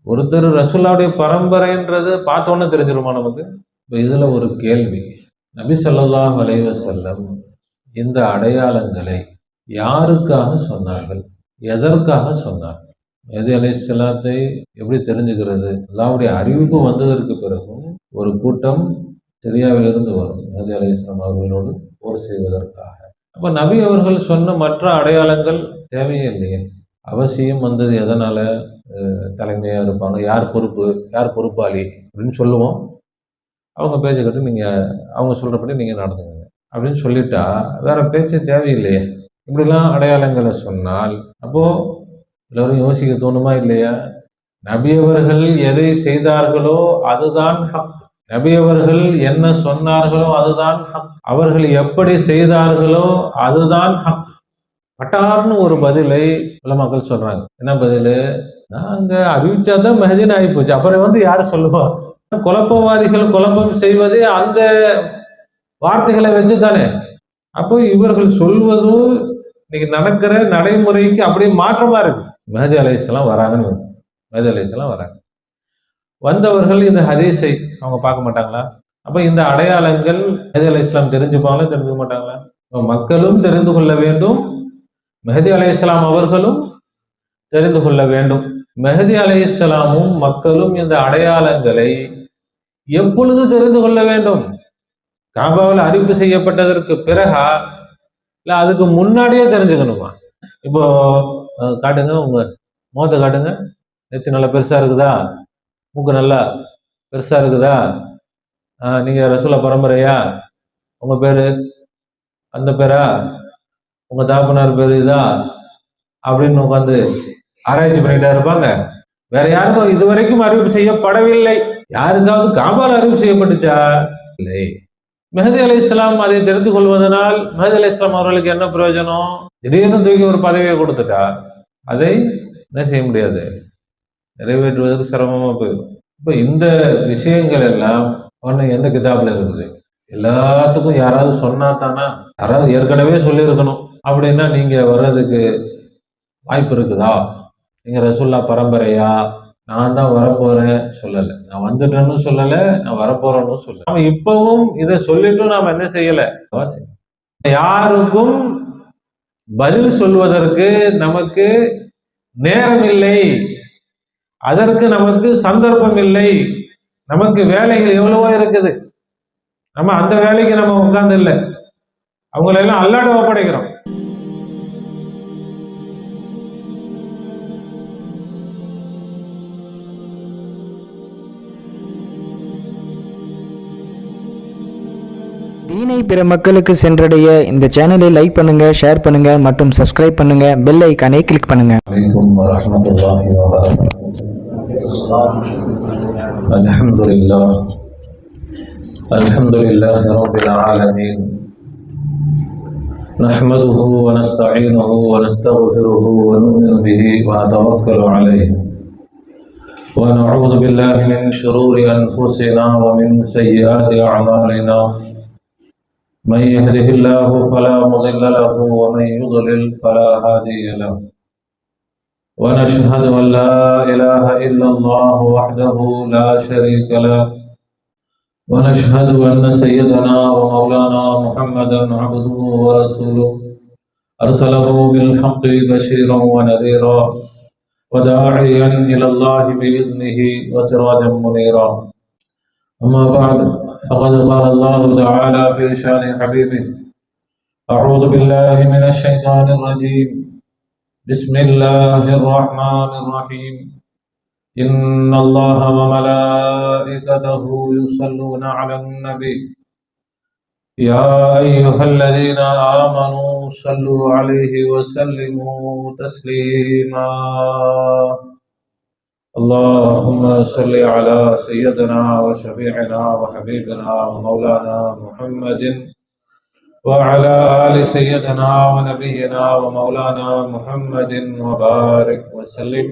ஒருத்தர் ரசூலுல்லாஹ்வுடைய பரம்பரைன்றது பார்த்தோன்னே தெரிஞ்சிருமா நமக்கு? இப்போ இதுல ஒரு கேள்வி, நபி ஸல்லல்லாஹு அலைஹி வஸல்லம் இந்த அடையாளங்களை யாருக்காக சொன்னார்கள், எதற்காக சொன்னார்கள்? மஹ்தி அலைஹிஸ்ஸலாத்தை எப்படி தெரிஞ்சுக்கிறது? அல்லாஹ்வுடைய அறிவிப்பு வந்ததற்கு பிறகும் ஒரு கூட்டம் சிரியாவிலிருந்து வரும் மஹ்தி அலைஹிஸ்ஸலாம் அவர்களோடு போர் செய்வதற்காக. அப்ப நபி அவர்கள் சொன்ன மற்ற அடையாளங்கள் தேவையே இல்லையே. அவசியம் வந்தது எதனால? தலைமையா இருப்பாங்க, யார் பொறுப்பு, யார் பொறுப்பாளி அப்படின்னு சொல்லுவோம். அவங்க பேச்சை கேட்டு நீங்க அவங்க சொல்றபடி நீங்க நடந்துங்க அப்படின்னு சொல்லிட்டா வேற பேச்சே தேவையில்லையே. இப்படிலாம் அடையாளங்களை சொன்னால் அப்போ எல்லாரும் யோசிக்க தோணுமா இல்லையா? நபி அவர்கள் எதை செய்தார்களோ அதுதான் ஹக். நபி அவர்கள் என்ன சொன்னார்களோ அதுதான் ஹக். அவர்கள் எப்படி செய்தார்களோ அதுதான் ஹக். பட்டார்னு ஒரு பதிலை உலமாக்கள் சொல்றாங்க. என்ன பதில்? நாங்க அறிவிச்சாதான் மெஹதின்னு ஆகி போச்சு, அப்புறம் யாரு சொல்லுவா? குழப்பவாதிகள் குழப்பம் செய்வதே அந்த வார்த்தைகளை வச்சுதானே. அப்போ இவர்கள் சொல்வதும் இன்னைக்கு நடக்கிற நடைமுறைக்கு அப்படியே மாற்றமா இருக்கு. மஹ்தி அலைஹிஸ்ஸலாம் வராங்கன்னு, மஹ்தி அலைஹிஸ்ஸலாம் வராங்க. வந்தவர்கள் இந்த ஹதீஸை அவங்க பார்க்க மாட்டாங்களா? அப்ப இந்த அடையாளங்கள் மஹ்தி அலைஹிஸ்ஸலாம் தெரிஞ்சுப்பாங்களா, தெரிஞ்சுக்க மாட்டாங்களா? மக்களும் தெரிந்து கொள்ள வேண்டும், மஹ்தி அலைஹிஸ்ஸலாம் அவர்களும் தெரிந்து கொள்ள வேண்டும். மஹ்தி அலைஹிஸ்ஸலாமும் மக்களும் இந்த அடையாளங்களை எப்பொழுது தெரிந்து கொள்ள வேண்டும்? காபாவில் அறிவிப்பு செய்யப்பட்டதற்கு பிறகா, இல்ல அதுக்கு முன்னாடியே தெரிஞ்சுக்கணுமா? இப்போ காட்டுங்க, உங்க முகத்தை காட்டுங்க. நெத்தி நல்லா பெருசா இருக்குதா? மூக்கு நல்லா பெருசா இருக்குதா? நீங்க ரசூலுல்லாஹ் பரம்பரையா? உங்க பேரு அந்த பேரா? உங்க தாப்பனார் பேரு இதா? அப்படின்னு உட்காந்து ஆராய்ச்சி பண்ணிட்டா இருப்பாங்க. வேற யாருக்கும் இதுவரைக்கும் அறிவிப்பு செய்யப்படவில்லை. யாருக்காவது காபால் அறிவிப்பு செய்யப்பட்டுச்சா? இல்லை. மஹ்தி அலைஹிஸ்ஸலாம் அதை தெரிந்து கொள்வதனால் மஹ்தி அலைஹிஸ்ஸலாம் அவர்களுக்கு என்ன பிரயோஜனம்? திடீர்னு தூக்கி ஒரு பதவியை கொடுத்துட்டா அதை என்ன செய்ய முடியாது, நிறைவேற்றுவதற்கு சிரமமா போயிடும். இப்ப இந்த விஷயங்கள் எல்லாம் எந்த கிதாப்ல இருக்குது? எல்லாத்துக்கும் யாராவது சொன்னா தானா? யாராவது ஏற்கனவே சொல்லியிருக்கணும். அப்படின்னா நீங்க வர்றதுக்கு வாய்ப்பு இருக்குதா? நீங்க ரசூலுல்லாஹ் பரம்பரையா? நான் தான் வரப்போறேன் சொல்லல, நான் வந்துட்டேன்னு சொல்லல, நான் வரப்போறேன்னு சொல்லல. நாம இப்பவும் இதை சொல்லிட்டும் நாம என்ன செய்யல? யாருக்கும் பதில் சொல்வதற்கு நமக்கு நேரம் இல்லை, அதற்கு நமக்கு சந்தர்ப்பம் இல்லை. நமக்கு வேலைகள் எவ்வளவோ இருக்குது, நம்ம அந்த வேலைக்கு நம்ம உட்கார்ந்து இல்லை, அவங்களெல்லாம் அல்லாஹ்ட்ட ஒப்படைக்கிறோம். தீனை பிற மக்களுக்கு சென்றடைய இந்த சேனலை லைக் பண்ணுங்க, ஷேர் பண்ணுங்க மற்றும் சப்ஸ்கிரைப் பண்ணுங்க. பெல் ஐகானை கிளிக் பண்ணுங்க. அலைக்கும் வரஹ்மத்துல்லாஹி வபரகாத்துஹு. அல்ஹம்துலில்லாஹி ரப்பில் ஆலமீன். நஹ்மதுஹு வ நஸ்தஈனுஹு வ நஸ்தக்ஃபிருஹு வ நு'மினு பிஹி வ நதவக்கலு அலைஹி வ நஊது பில்லாஹி மின் ஷுரூரி அன்ஃபுஸினா வ மின் ஸய்யிஆத்தி அஅமாலினா. من يهده الله فلا مضل له ومن يضلل فلا هادي له. ونشهد أن لا إله إلا الله وحده لا شريك له. ونشهد أن سيدنا ومولانا محمدا عبده ورسوله أرسله بالحق بشيرا ونذيرا وداعيا إلى الله بإذنه وسراجا منيرا. أما بعد، فقد قال الله تعالى في شان حبيبه: أعوذ بالله من الشيطان الرجيم، بسم الله الرحمن الرحيم. إن الله وملائكته يصلون على النبي يا أيها الذين آمنوا صلوا عليه وسلموا تسليما. اللهم صل على سيدنا وشفيعنا وحبيبنا ومولانا محمد وعلى آل سيدنا ونبينا ومولانا محمد وبارك وسلم.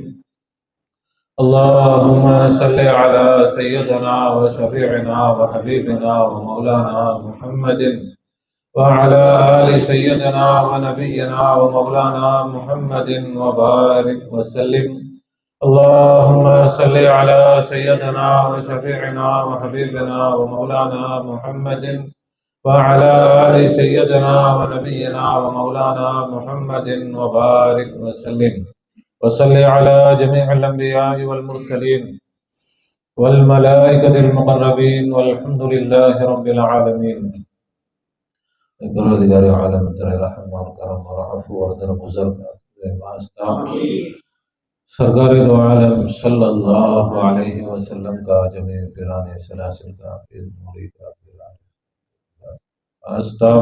اللهم صل على سيدنا وشفيعنا وحبيبنا ومولانا محمد وعلى آل سيدنا ونبينا ومولانا محمد وبارك وسلم. اللهم صل على سيدنا وشفيعنا وحبيبنا ومولانا محمد وعلى آل سيدنا ونبينا ومولانا محمد وبارك وسلم وصل على جميع الأنبياء والمرسلين والملائكة المقربين والحمد لله رب العالمين. پروردگار عالم تیرے رحم اور کرم اور عفو اور درم بزرگ واسطہ سرکار دو عالم صلی اللہ علیہ وسلم کا جميع پیران سلاسل کا پیر موری کا واسطہ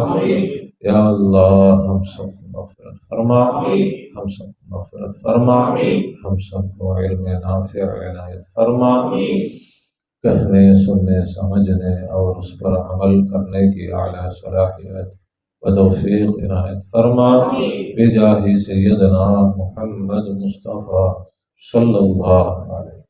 یا اللہ ہم سب کو مغفرت فرما، ہم سب کو مغفرت فرما، ہم سب کو علم نافع عنایت فرما، کہنے سننے سمجھنے اور اس پر عمل کرنے کی اعلیٰ صلاحیت و توفیق عنایت فرما بجاہ سیدنا محمد مصطفیٰ صلی اللہ علیہ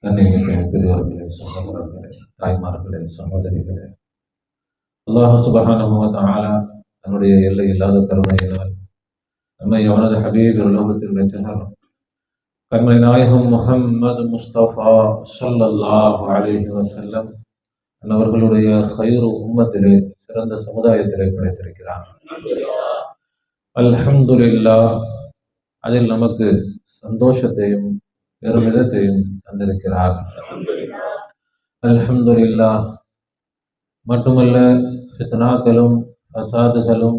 கண்ணியமிக்க பெரியவர்களே, சகோதரர்களே, தாய்மார்களே, சகோதரிகளே, அல்லாஹ் சுப்ஹானஹு வ தஆலா தன்னுடைய எல்லை இல்லாத கருணையினால் நம்மை அவனது ஹபீப் உலகத்தின் வெற்றிகர் கண்மணி நாயகம் முஹம்மது முஸ்தபா ஸல்லல்லாஹு அலைஹி வஸல்லம் அவர்களுடைய ஹைரு உம்மத்திலே சிறந்த சமுதாயத்திலே படைத்திருக்கிறார். அல்ஹம்துலில்லாஹ், அதில் நமக்கு சந்தோஷத்தையும் பெருமிதத்தையும் தந்திருக்கிறார். அல்ஹம்துலில்லாஹ் மட்டுமல்ல, ஃபித்னாக்களும் ஃபசாதுகளும்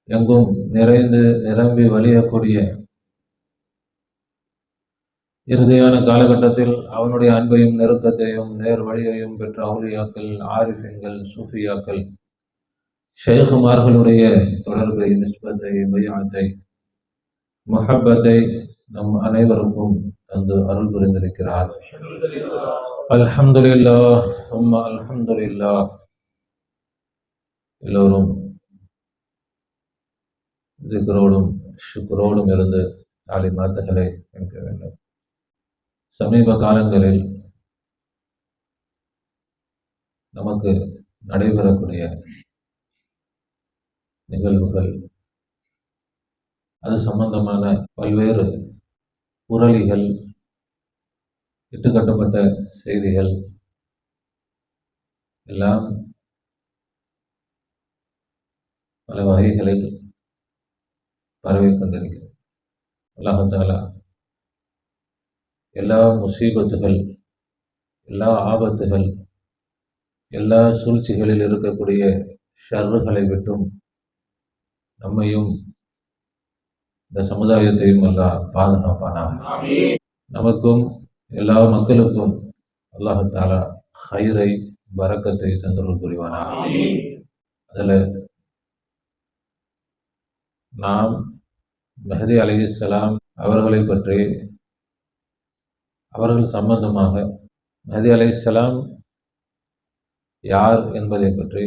எங்கும் நிறைந்து நிரம்பி வலியக்கூடிய இறுதியான காலகட்டத்தில் அவனுடைய அன்பையும் நெருக்கத்தையும் நேர் வழியையும் பெற்ற அவுலியாக்கள், ஆரிஃபின்கள், சூஃபியாக்கள், ஷேகுமார்களுடைய தொடர்பை, நிஸ்பத்தை, பைஅத்தை, முஹப்பத்தை நம் அனைவருக்கும் தந்து அருள் புரிந்திருக்கிறார். அல்ஹம்துலில்லாஹ் சும்ம அல்ஹம்துலில்லாஹ். எல்லோரும் திக்ரோடும் ஷுக்ரோடும் இருந்து தாலிமாத்துகளை கேட்க வேண்டும். சமீப காலங்களில் நமக்கு நடைபெறக்கூடிய நிகழ்வுகள், அது சம்பந்தமான பல்வேறு புரளிகள், இட்டுக்கட்டப்பட்ட செய்திகள் எல்லாம் பல வகைகளில் பரவிக் கொண்டிருக்கிறது. அல்லாஹ் தஆலா எல்லா முசீபத்துகள், எல்லா ஆபத்துகள், எல்லா சூழ்ச்சிகளில் இருக்கக்கூடிய ஷர்றுகளை விட்டும் நம்மையும் இந்த சமுதாயத்தையும் அல்லாஹ் பாதுகாப்பானாக. நமக்கும் எல்லா மக்களுக்கும் அல்லாஹ் தஆலா ஹைரை, பரக்கத்தை தந்தருள் புரிவானாக. அதில் நாம் மெஹதி அலைஹிஸ்ஸலாம் அவர்களை பற்றி, அவர்கள் சம்பந்தமாக, மெஹதி அலைஹிஸ்ஸலாம் யார் என்பதை பற்றி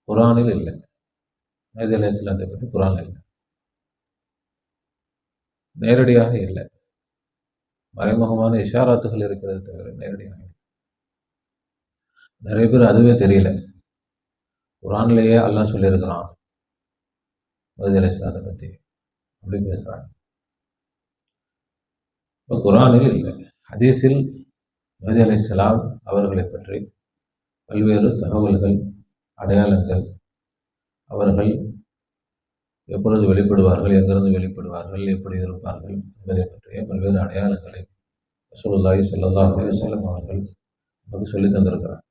குர்ஆனில் இல்லை. மெஹதி அலைஹிஸ்ஸலாத்தை பற்றி குர்ஆனில் இல்லை, நேரடியாக இல்லை. மறைமுகமான இஷாராத்துகள் இருக்கிறது தவிர நேரடியாக இல்லை. நிறைய பேர் அதுவே தெரியல. குர்ஆனிலேயே அல்லாஹ் சொல்லியிருக்கிறான் மெஹதி அலைஹிஸ்ஸலாத்தை பற்றி, அப்படி பேசுகிறாங்க. இப்போ குர்ஆனில் இல்லை, ஹதீஸில் மெஹதி அலைஹிஸ்ஸலாம் அவர்களை பற்றி பல்வேறு தகவல்கள், அடையாளங்கள், அவர்கள் எப்பொழுது வெளிப்படுவார்கள், எங்கிருந்து வெளிப்படுவார்கள், எப்படி இருப்பார்கள் என்பதை பற்றிய பல்வேறு அடையாளங்களை ரசூலுல்லாஹி ஸல்லல்லாஹு அலைஹி வஸல்லம் அவர்கள் நமக்கு சொல்லி தந்திருக்கிறார்.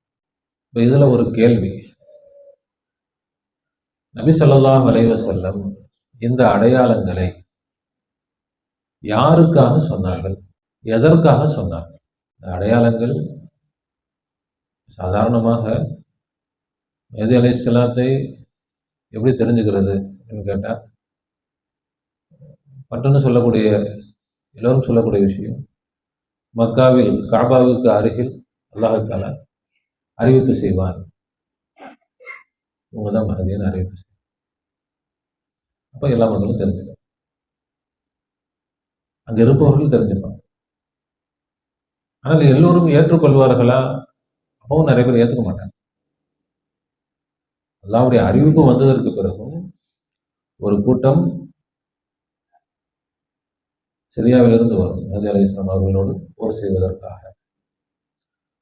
இப்போ இதில் ஒரு கேள்வி, நபி ஸல்லல்லாஹு அலைஹி வஸல்லம் இந்த அடையாளங்களை யாருக்காக சொன்னார்கள், எதற்காக சொன்னார்கள்? இந்த அடையாளங்கள் சாதாரணமாக மெஹதி அலைஹிஸ்ஸலாத்தை எப்படி தெரிஞ்சுக்கிறது கேட்டால், பட்டுன்னு சொல்லக்கூடிய, எல்லோரும் சொல்லக்கூடிய விஷயம், மக்காவில் காபாவுக்கு அருகில் அல்லாஹ் தஆலா அறிவிப்பு செய்வான், இவங்க தான் மஹதின்னு அறிவிப்பு செய்வான். அப்போ எல்லா மக்களும் தெரிஞ்சுப்பாங்க, அங்கே இருப்பவர்கள் தெரிஞ்சுப்பாங்க. ஆனால் எல்லோரும் ஏற்றுக்கொள்வார்களா? அப்பவும் நிறைய பேர் ஏற்றுக்க மாட்டாங்க. அல்லாஹ்வுடைய அறிவிப்பு வந்ததற்கு பிறகும் ஒரு கூட்டம் சிரியாவிலிருந்து வரும் மஹதி அலைஹிஸ்ஸலாம் அவர்களோடு போர் செய்வதற்காக.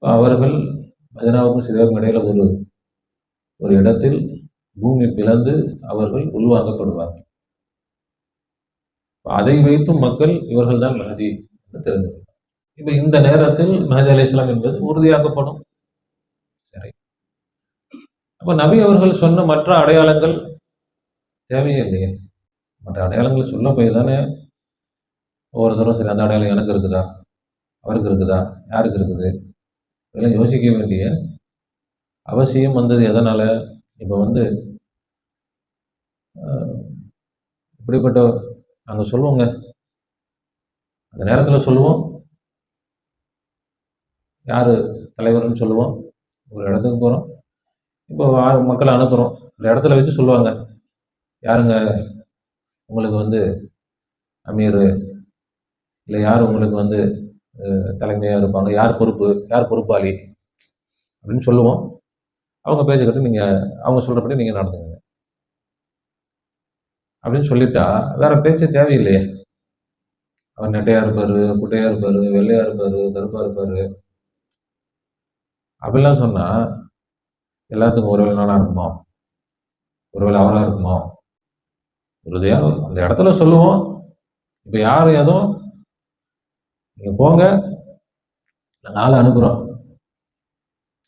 அவர்கள் மதீனாவுக்கும் சிரியாவுக்கும் இடையில ஒரு இடத்தில் பூமி பிளந்து அவர்கள் உள்வாங்கப்படுவார்கள். அதை வைத்தும் மக்கள் இவர்கள் தான் மஹதி என்று தெரிந்து கொள்வார்கள். இப்ப இந்த நேரத்தில் மஹதி அலைஹிஸ்ஸலாம் என்பது உறுதியாக்கப்படும். சரி, அப்ப நபி அவர்கள் சொன்ன மற்ற அடையாளங்கள் தேவையே இல்லையே. மற்ற அடையாளங்கள் சொல்ல போய் தானே ஒவ்வொருத்தரும் சரி அந்த அடையாளம் எனக்கு இருக்குதா, அவருக்கு இருக்குதா, யாருக்கு இருக்குது, இதெல்லாம் யோசிக்க வேண்டிய அவசியம் வந்தது எதனால? இப்போ இப்படிப்பட்ட நாங்கள் சொல்லுவோங்க, அந்த நேரத்தில் சொல்லுவோம் யார் தலைவர்னு சொல்லுவோம். ஒரு இடத்துக்கு போகிறோம், இப்போ மக்களை அனுப்புகிறோம், அந்த இடத்துல வச்சு சொல்லுவாங்க யாருங்க உங்களுக்கு அமீர், இல்லை யார் உங்களுக்கு தலைமையாக இருப்பாங்க, யார் பொறுப்பாளி அப்படின்னு சொல்லுவோம். அவங்க பேச்சுக்கிட்டு நீங்கள் அவங்க சொல்கிறபடி நீங்கள் நடந்துங்க அப்படின்னு சொல்லிட்டா வேற பேச்சே தேவையில்லையே. அவர் நெட்டையாக இருப்பார், குட்டையாக இருப்பார், வெள்ளையாக இருப்பார், கருப்பாக இருப்பார் அப்படிலாம் சொன்னால் எல்லாத்துக்கும் ஒருவேளை நானாக இருக்குமா, ஒருவேளை அவராக இருக்குமா, உறுதியாக அந்த இடத்துல சொல்லுவோம். இப்போ யாரும் எதுவும் நீங்கள் போங்க நாங்கள் ஆளை அனுப்புகிறோம்,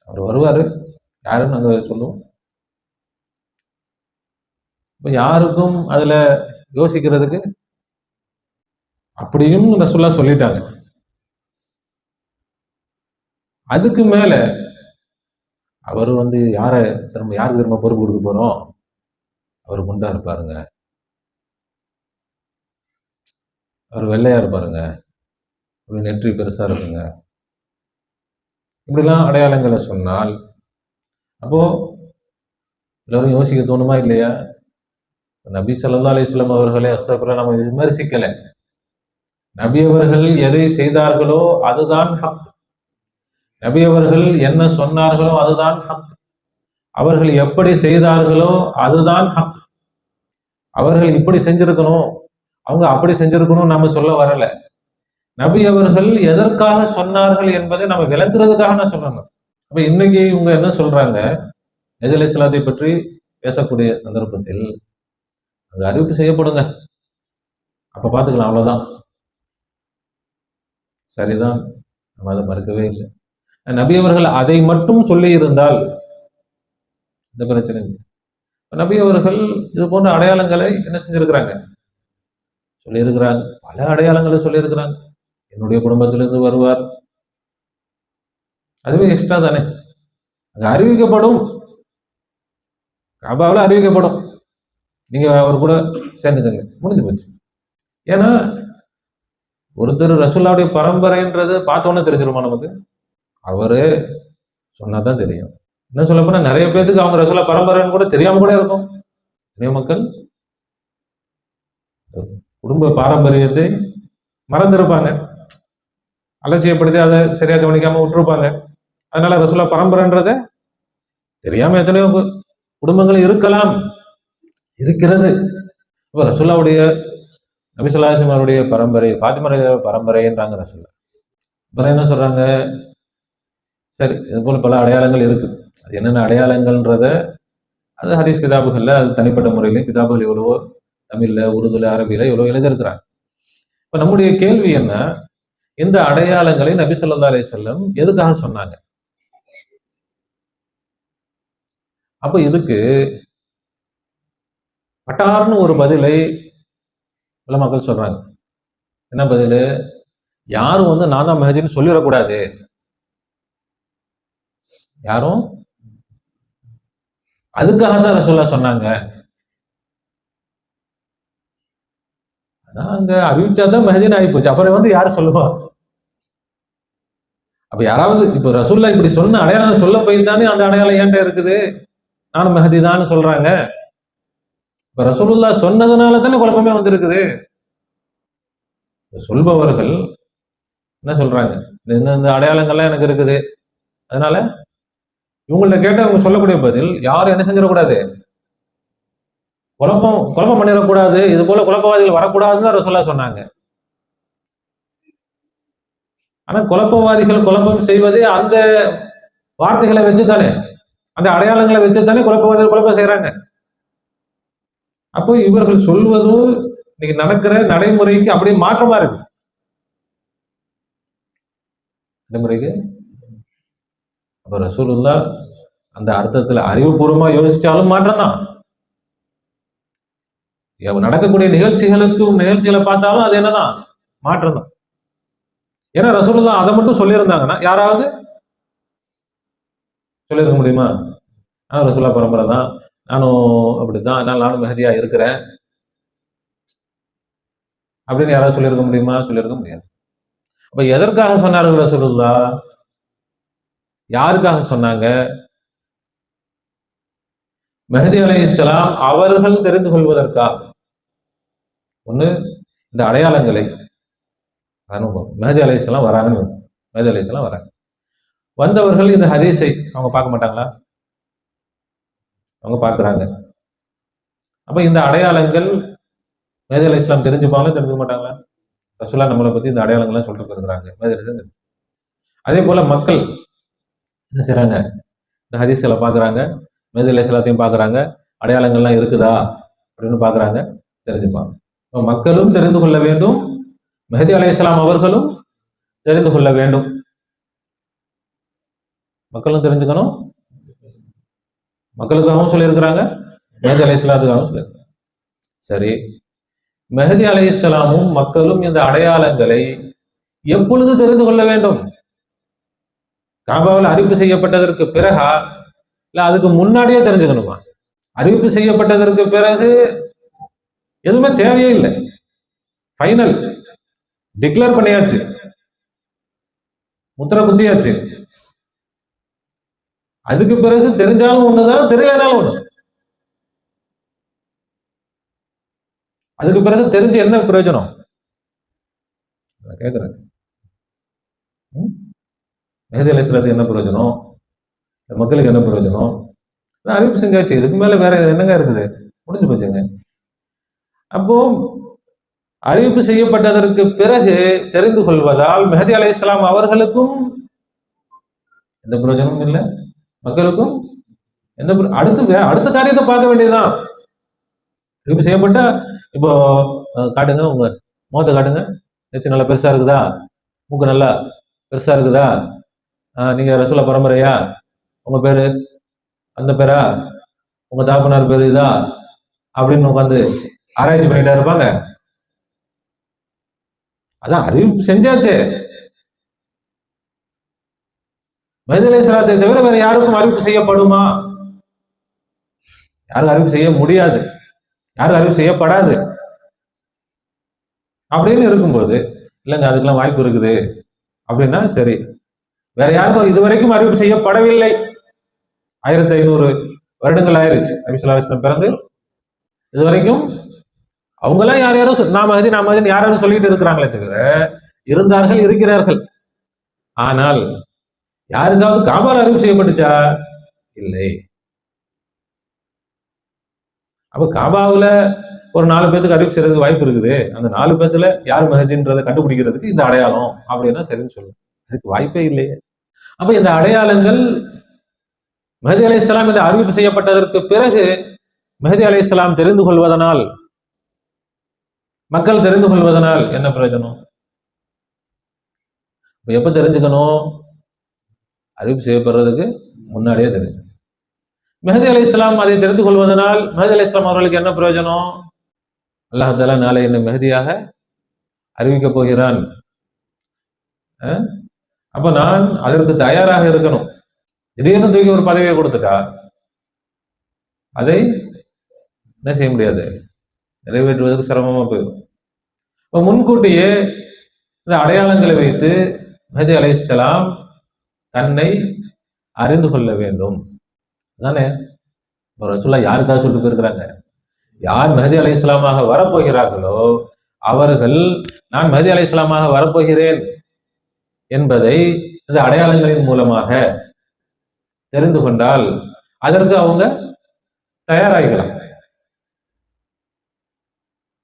அவர் வருவார் யாருன்னு நாங்கள் சொல்லுவோம். இப்போ யாருக்கும் அதில் யோசிக்கிறதுக்கு அப்படியும் ரசூலா சொல்லிட்டாங்க. அதுக்கு மேல அவர் யாருக்கு திரும்ப பொறுப்பு கொடுக்க போறோம், அவர் குண்டா இருப்பாருங்க, அவர் வெள்ளையா இருப்பாருங்க, அப்படி நெற்றி பெருசா இருக்குங்க, இப்படிலாம் அடையாளங்களை சொன்னால் அப்போ எல்லாரும் யோசிக்க தோணுமா இல்லையா? நபி ஸல்லல்லாஹு அலைஹி வஸல்லம் அவர்களே அஸ்தக்ஃபிருல்லாஹ் நம்ம விமர்சிக்கல. நபி அவர்கள் எதை செய்தார்களோ அதுதான் ஹக். நபி அவர்கள் என்ன சொன்னார்களோ அதுதான் ஹக். அவர்கள் எப்படி செய்தார்களோ அதுதான் ஹக். அவர்கள் இப்படி செஞ்சிருக்கணும், அவங்க அப்படி செஞ்சிருக்கணும் நம்ம சொல்ல வரல. நபி அவர்கள் எதற்காக சொன்னார்கள் என்பதை நம்ம விளக்குறதுக்காக நான் சொல்லணும். அப்ப இன்னைக்கு இவங்க என்ன சொல்றாங்க, நபி அலைஹிஸ்ஸலாத்தை பற்றி பேசக்கூடிய சந்தர்ப்பத்தில் அங்க அறிவிப்பு செய்யப்படுங்க, அப்ப பாத்துக்கலாம், அவ்வளவுதான். சரிதான், நம்ம அதை மறுக்கவே இல்லை. நபி அவர்கள் அதை மட்டும் சொல்லி இருந்தால் இந்த பிரச்சனை இல்லை. நபி அவர்கள் இது போன்ற அடையாளங்களை என்ன செஞ்சிருக்கிறாங்க, சொல்லியிருக்கிறாங்க. பல அடையாளங்களை சொல்லியிருக்கிறாங்க. என்னுடைய குடும்பத்திலிருந்து வருவார், அதுவே எக்ஸ்ட்ரா தானே, அங்க அறிவிக்கப்படும், காபாவில் அறிவிக்கப்படும், நீங்க அவர் கூட சேர்ந்துக்கங்க, முடிஞ்சு போச்சு. ஏன்னா ஒருத்தர் ரசூலுல்லாஹ்வுடைய பரம்பரைன்றது பார்த்தோன்னே தெரிஞ்சிருமா நமக்கு? அவரு சொன்னாதான் தெரியும். என்ன சொல்ல போனா நிறைய பேருக்கு அவங்க ரசூலுல்லாஹ் பரம்பரைன்னு கூட தெரியாம கூட இருக்கும். நிறைய மக்கள் குடும்ப பாரம்பரியத்தை மறந்துருப்பாங்க, அலட்சியப்படுத்தி அதை சரியா கவனிக்காம விட்டுருப்பாங்க. அதனால ரசூலுல்லாஹ் பரம்பரைன்றத தெரியாம எத்தனையோ குடும்பங்கள் இருக்கலாம், இருக்கிறது. இப்ப ரசூலுல்லாஹ்வுடைய நபி ஸல்லல்லாஹு அலைஹி வஸல்லம் அவருடைய பரம்பரை ஃபாத்திமா பரம்பரைன்றாங்க ரசூலுல்லாஹ். அப்புறம் என்ன சொல்றாங்க, சரி இது போல பல அடையாளங்கள் இருக்குது, அது என்னென்ன அடையாளங்கள்ன்றத அது ஹதீஸ் கிதாபுகள்ல அது தனிப்பட்ட முறையிலையும் கிதாபுகள் எவ்வளவோ தமிழ்ல, உருதுல, அரபியில எவ்வளவு எழுதியிருக்கிறாங்க. இப்ப நம்முடைய கேள்வி என்ன, இந்த அடையாளங்களை நபி ஸல்லல்லாஹு அலைஹி வஸல்லம் எதுக்காக சொன்னாங்க? அப்ப இதுக்கு பட்டார்னு ஒரு பதிலை உலமாக்கள் சொல்றாங்க. என்ன பதில்? யாரும் நான் தான் மஹதின்னு சொல்லிடக்கூடாது, யாரும் அதுக்காக தான் ரசூலுல்லாஹ் சொன்னாங்க. அதான் அங்க அறிவிச்சாதான் மஹதின்னு ஆகி போச்சு. அப்புறம் யாரு சொல்லுவா? அப்ப யாராவது இப்ப ரசூலுல்லாஹ் இப்படி சொன்ன அடையாளம் சொல்ல போய் தானே அந்த அடையாளம் ஏன்ட்ட இருக்குது, நானும் மஹதி தான் சொல்றாங்க. இப்ப ரசூலுல்லாஹ் சொன்னதுனால தானே குழப்பமே வந்திருக்குது. சொல்பவர்கள் என்ன சொல்றாங்க, இந்த அடையாளங்கள்லாம் எனக்கு இருக்குது, அதனால இவங்கள்ட்ட கேட்ட அவங்க சொல்லக்கூடிய பதில் யாரும் என்ன செஞ்சிடக்கூடாது, குழப்பம் பண்ணிடக்கூடாது, இது போல குழப்பவாதிகள் வரக்கூடாதுன்னு தான் ரசூலுல்லாஹ் சொன்னாங்க. ஆனா குழப்பவாதிகள் குழப்பம் செய்வதே அந்த வார்த்தைகளை வச்சுதானே, அந்த அடையாளங்களை வச்சுதானே குழப்பவாதிகள் குழப்பம் செய்யறாங்க. அப்போ இவர்கள் சொல்வதும் இன்னைக்கு நடக்கிற நடைமுறைக்கு அப்படியே மாற்றமா இருக்கு. நடைமுறைக்கு அப்ப ரசூலுல்லாஹ் அந்த அர்த்தத்துல அறிவுபூர்வமா யோசிச்சாலும் மாற்றம் தான். நடக்கக்கூடிய நிகழ்ச்சிகளை பார்த்தாலும் அது என்னதான் மாற்றம் தான். ஏன்னா ரசூலுல்லாஹ் அதை மட்டும் சொல்லியிருந்தாங்கன்னா யாராவது சொல்லியிருக்க முடியுமா? ரசூலுல்லாஹ் பரம்பரை தான், நானும் அப்படித்தான், அதனால நானும் மெஹதியா இருக்கிறேன் அப்படின்னு யாராவது சொல்லியிருக்க முடியுமா? சொல்லியிருக்க முடியாது. அப்ப எதற்காக சொன்னார்கள் ரசூலுல்லாஹ்? யாருக்காக சொன்னாங்க? மெஹதி அலைஹிஸ்ஸலாம் அவர்கள் தெரிந்து கொள்வதற்காக. ஒண்ணு இந்த அடையாளங்களை அனுபவம். மெஹதி அலைஹிஸ்ஸலாம் வராங்கன்னு, மெஹதி அலைஹிஸ்ஸலாம் வராங்க. வந்தவர்கள் இந்த ஹதீஸை அவங்க பார்க்க மாட்டாங்களா? அவங்க பார்க்கறாங்க. அப்ப இந்த அடையாளங்கள் மெஹதி அலைஹிஸ்ஸலாம் தெரிஞ்சுப்பாங்களா, தெரிஞ்சுக்க மாட்டாங்களா? ரசூலுல்லாஹ் நம்மளை பத்தி இந்த அடையாளங்கள்லாம் சொல்லிட்டு போயிருக்கிறாங்க. மெஹதி அலைஹிஸ்ஸலாம். அதே போல மக்கள் என்ன செய்றாங்க? இந்த ஹதீஸ்களை பார்க்கறாங்க, மெஹதி அலைஹிஸ்ஸலாத்தையும் பார்க்கறாங்க, அடையாளங்கள்லாம் இருக்குதா அப்படின்னு பார்க்கறாங்க, தெரிஞ்சுப்பாங்க. மக்களும் தெரிந்து கொள்ள வேண்டும், மெஹதி அலைஹிஸ்ஸலாம் அவர்களும் தெரிந்து கொள்ள வேண்டும். மக்களும் தெரிஞ்சுக்கணும், மக்களுக்காகவும் சொல்லியிருக்கிறாங்க, மெஹதி அலைஹிஸ்ஸலாத்துக்காகவும் சொல்லியிருக்கிறாங்க. சரி, மெஹதி அலைஹிஸ்ஸலாமும் மக்களும் இந்த அடையாளங்களை எப்பொழுது தெரிந்து கொள்ள வேண்டும்? காபாவில் அறிவிப்பு செய்யப்பட்டதற்கு பிறகா, இல்ல அதுக்கு முன்னாடியே தெரிஞ்சுக்கணுமா? அறிவிப்பு செய்யப்பட்டதற்கு பிறகு எதுவுமே தேவையே இல்லை, ஃபைனல் டிக்ளேர் பண்ணியாச்சு, முத்திரை குத்தியாச்சு. அதுக்கு பிறகு தெரிஞ்சாலும் ஒண்ணுதான், தெரியலனாலும் ஒண்ணு. அதுக்கு பிறகு தெரிஞ்சு என்ன பிரயோஜனம்? கேக்குறேன். மெஹதி அலைஹிஸ்ஸலாத்துக்கு என்ன பிரயோஜனம்? மக்களுக்கு என்ன பிரயோஜனம்? அறிவிப்பு செஞ்சாச்சு, இதுக்கு மேல வேற என்னங்க இருக்குது? முடிஞ்சு போச்சுங்க. அப்போ அறிவிப்பு செய்யப்பட்டதற்கு பிறகு தெரிந்து கொள்வதால் மெஹதி அலைஹிஸ்ஸலாம் அவர்களுக்கும் எந்த பிரயோஜனமும் இல்லை, மக்களுக்கும் எந்த அடுத்த காரியத்தை பார்க்க வேண்டியதுதான். அறிவிப்பு செய்யப்பட்ட இப்போ காட்டுங்க, உங்க முகத்தை காட்டுங்க, நெத்தி நல்லா பெருசா இருக்குதா, மூக்கு நல்லா பெருசா இருக்குதா, நீங்க ரசூலுல்லாஹ் பரம்பரையா, உங்க பேரு அந்த பேரா, உங்க தாப்பனார் பேரு இதா அப்படின்னு உட்காந்து ஆராய்ச்சி பண்ணிட்டா இருப்பாங்க? அதான் அறிவிப்பு செஞ்சாச்சு. மெஹதி அலைஹிஸ்ஸலாத்தை தவிர வேற யாருக்கும் அறிவிப்பு செய்யப்படுமா? யாரும் அறிவிப்பு செய்ய முடியாது, யாரும் அறிவிப்பு செய்யப்படாது. அப்படின்னு இருக்கும்போது இல்லைங்க அதுக்கெல்லாம் வாய்ப்பு இருக்குது அப்படின்னா சரி, வேற யாருக்கும் இதுவரைக்கும் அறிவிப்பு செய்யப்படவில்லை. 1500 வருடங்கள் ஆயிருச்சு நபி ஸல்லல்லாஹு அலைஹி வஸல்லம் பிறந்து. இதுவரைக்கும் அவங்கெல்லாம் யாரும் நாம யாரும் சொல்லிட்டு இருக்கிறாங்களே தவிர இருந்தார்கள், இருக்கிறார்கள். ஆனால் யாருக்காவது காபால அறிவிப்பு செய்யப்பட்டுச்சா? இல்லை. அப்ப காபாவுல ஒரு 4 பேருக்கு அறிவிப்பு செய்யறதுக்கு வாய்ப்பு இருக்குது. அந்த 4 பேத்துல யார் மெஹதின்றதை கண்டுபிடிக்கிறதுக்கு இந்த அடையாளம் அப்படின்னா சரின்னு சொல்லுங்க. அதுக்கு வாய்ப்பே இல்லையே. அப்ப இந்த அடையாளங்கள் மெஹதி அலைஹிஸ்ஸலாம் என்று அறிவிப்பு செய்யப்பட்டதற்கு பிறகு மெஹதி அலைஹிஸ்ஸலாம் தெரிந்து கொள்வதனால், மக்கள் தெரிந்து கொள்வதனால் என்ன பிரயோஜனம்? எப்ப தெரிஞ்சுக்கணும்? அறிவிப்பு செய்யப்படுறதுக்கு முன்னாடியே தெரியும். மெஹதி அலைஹிஸ்ஸலாம் அதை தெரிந்து கொள்வதனால் மெஹதி அலைஹிஸ்ஸலாம் அவர்களுக்கு என்ன பிரயோஜனம்? அல்லாஹ் தஆலா நாளை என்னை மெஹதியாக அறிவிக்க போகிறான், அப்ப நான் அதற்கு தயாராக இருக்கணும். திடீர்னு தூக்கி ஒரு பதவியை கொடுத்துட்டா அதை என்ன செய்ய முடியாது, நிறைவேற்றுவதற்கு சிரமமா போயிடும். இப்ப முன்கூட்டியே இந்த அடையாளங்களை வைத்து மெஹதி அலைஹிஸ்ஸலாம் தன்னை அறிந்து கொள்ள வேண்டும் தானே. ரசூலுல்லாஹ் யாருக்காக சொல்லிட்டு போயிருக்கிறாங்க? யார் மெஹதி அலைஹிஸ்ஸலாமாக வரப்போகிறார்களோ அவர்கள் நான் மெஹதி அலைஹிஸ்ஸலாமாக வரப்போகிறேன் என்பதை இந்த அடையாளங்களின் மூலமாக தெரிந்து கொண்டால் அதற்கு அவங்க தயாராகிக்கலாம்.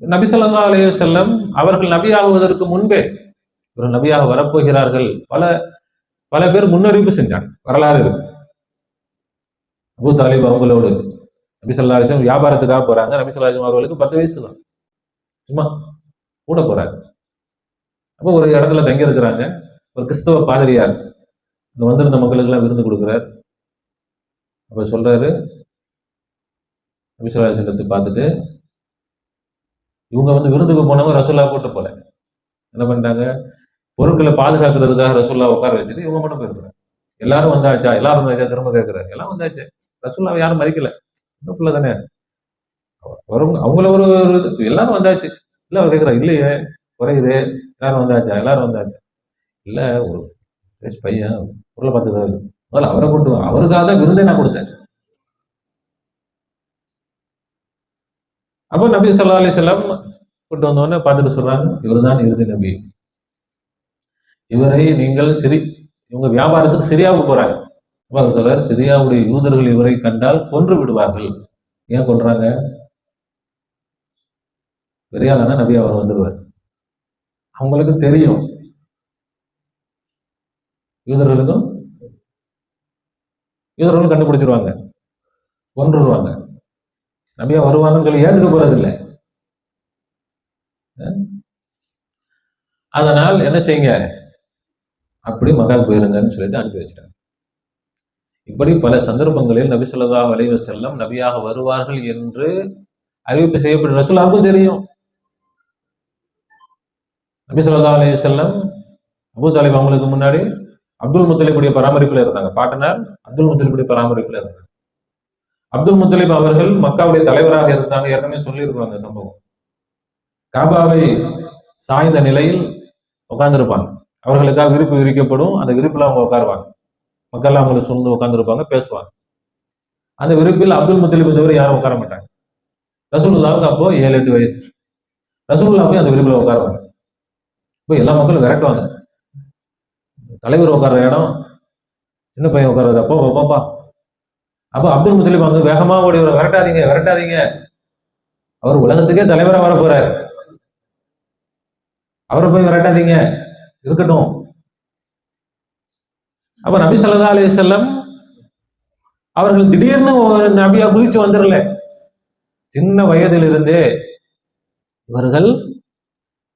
நபி ஸல்லல்லாஹு அலைஹி வஸல்லம் அவர்கள் நபி ஆகுவதற்கு முன்பே ஒரு நபியாக வரப்போகிறார்கள். பல பல பேர் முன்னறிவிப்பு செஞ்சாங்க, வரலாறு இருக்கு. அபூ தாலிப் அவங்களோடு நபி ஸல்லல்லாஹு அலைஹி வஸல்லம் வியாபாரத்துக்காக போறாங்க. நபி ஸல்லல்லாஹு அலைஹி வஸல்லம் அவர்களுக்கு 10 வயசு தான், சும்மா கூட போறாங்க. அப்போ ஒரு இடத்துல தங்கி இருக்கிறாங்க. ஒரு கிறிஸ்தவ பாதிரியார் இந்த வந்திருந்த மக்களுக்கு எல்லாம் விருந்து கொடுக்குறார். அப்ப சொல்றாரு, நபி ஸல்லல்லாஹு அலைஹி வஸல்லத்தை பார்த்துட்டு, இவங்க வந்து விருந்துக்கு போனவங்க ரசூலுல்லாஹ் கூட்டு போல, என்ன பண்ணிட்டாங்க, பொருட்களை பாதுகாக்கிறதுக்காக ரசூலுல்லாஹ் உட்கார வச்சுட்டு இவங்க மட்டும் போயிருக்கிறாங்க. எல்லாரும் வந்தாச்சா, எல்லாரும் வந்தாச்சா, திரும்ப கேட்கிறாரு. எல்லாம் வந்தாச்சு, ரசூலுல்லாஹ் யாரும் மதிக்கல, இந்த பிள்ளை தானே வரும், அவங்கள எல்லாரும் வந்தாச்சு. இல்ல அவர் கேட்கிறார், இல்லையே குறையுது, எல்லாரும் வந்தாச்சா, எல்லாரும் வந்தாச்சு. இல்ல ஒரு பையன் பொருளை பார்த்துதான், முதல்ல அவரை கூட்டு வா, அவருக்காக தான் விருந்தே நான் கொடுத்தேன். அப்போ நபி ஸல்லல்லாஹு அலைஹி வஸல்லம் கூட்டு வந்தோடனே பார்த்துட்டு சொல்றாங்க, இவர்தான் இறுதி நபி, இவரை நீங்கள் இவங்க வியாபாரத்துக்கு சிரியாவுக்கு போறாங்க. அப்ப அவர் சொல்றாரு, சிரியாவுடைய யூதர்கள் இவரை கண்டால் கொன்று விடுவார்கள். ஏன் கொல்றாங்க? பெரியாளான நபி அவர் வந்துடுவார். அவங்களுக்கு தெரியும், யூதர்களும் கண்டுபிடிச்சிருவாங்க, கொன்றுடுவாங்க. நபியா வருவாங்கன்னு சொல்லி ஏத்துக்க போறது இல்லை. அதனால் என்ன செய்யுங்க, அப்படி மக்காவுக்கு போயிருங்கன்னு சொல்லிட்டு அனுப்பி வச்சிட்டாங்க. இப்படி பல சந்தர்ப்பங்களில் நபி ஸல்லல்லாஹு அலைஹி வஸல்லம் நபியாக வருவார்கள் என்று அறிவிப்பு செய்யப்பட்ட ரசூலுல்லாஹ்வுக்கும் தெரியும். நபி ஸல்லல்லாஹு அலைஹி வஸல்லம் அபூ தாலிப் அவங்களுக்கு முன்னாடி அப்துல் முத்தலிபுடைய பராமரிப்புல இருந்தாங்க. பாட்டனார் அப்துல் முத்தலிபுடைய பராமரிப்புல இருந்தாங்க. அப்துல் முத்தலிப் அவர்கள் மக்காவுடைய தலைவராக இருந்தாங்க. ஏற்கனவே சொல்லியிருப்பாங்க சம்பவம். காபாவை சாய்ந்த நிலையில் உட்கார்ந்துருப்பாங்க. அவர்களுக்காக விரிப்பு விரிக்கப்படும், அந்த விரிப்புல அவங்க உட்காருவாங்க. மக்கள் அவங்களை சூழ்ந்து உட்கார்ந்துருப்பாங்க, பேசுவாங்க. அந்த விரிப்பில் அப்துல் முத்தலிபை தவிர யாரும் உட்கார மாட்டாங்க. ரசூலுல்லாஹ்வுக்கு அப்போ 7-8 வயசு. ரசூலுல்லாஹ் போய் அந்த விரிப்புல உட்காருவாங்க. இப்போ எல்லா மக்களும் விரட்டுவாங்க. தலைவர் உட்கார்ற இடம், சின்ன பையன் உட்கார்றது. அப்போ பாப்பா, அப்போ அப்துல் முத்தலிப் வந்து வேகமா ஓடி வர, விரட்டாதீங்க விரட்டாதீங்க, அவர் உலகத்துக்கே தலைவரா வர போறாரு, அவரை போய் விரட்டாதீங்க, இருக்கட்டும். அப்ப நபி ஸல்லல்லாஹு அலைஹி வஸல்லம் அவர்கள் திடீர்னு ஒரு நபியா குதிச்சு வந்துடல. சின்ன வயதிலிருந்தே இவர்கள்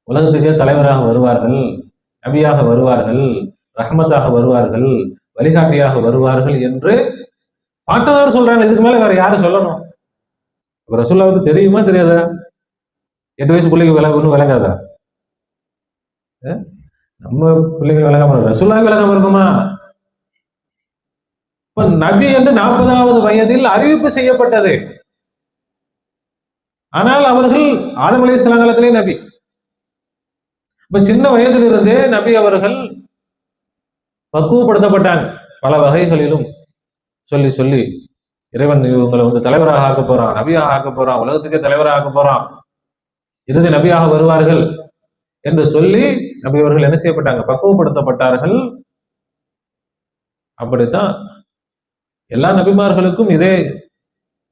உலகத்துக்கே தலைவராக வருவார்கள், நபியாக வருவார்கள், ரஹ்மத்தாக வருவார்கள், வழிகாட்டியாக வருவார்கள் என்று பாட்டனார் சொல்றாங்க. இதுக்கு மேல வேற யாரும் சொல்லணும்? ரசூலுல்லாஹ்வுக்கு தெரியுமா தெரியாதா? 8 வயசு பிள்ளைக்கு ஒன்றும் விளங்காதா? நம்ம பிள்ளைங்க விளங்காம ரசூலுல்லாஹ் விளங்காம இருக்குமா? இப்ப நபி என்று 40வது வயதில் அறிவிப்பு செய்யப்பட்டது. ஆனால் அவர்கள் ஆதம் அலைஹிஸ்ஸலாம் காலத்திலே நபி. இப்ப சின்ன வயதிலிருந்தே நபி அவர்கள் பக்குவப்படுத்தப்பட்டாங்க. பல வகைகளிலும் சொல்லி சொல்லி, இறைவன் இவங்களை வந்து தலைவராக ஆக்க போறான், நபியாக ஆக்க போறான், உலகத்துக்கே தலைவராக ஆக்க போறான், இறுதி நபியாக வருவார்கள் என்று சொல்லி நபி அவர்கள் என்ன செய்யப்பட்டாங்க, பக்குவப்படுத்தப்பட்டார்கள். அப்படித்தான் எல்லா நபிமார்களுக்கும் இதே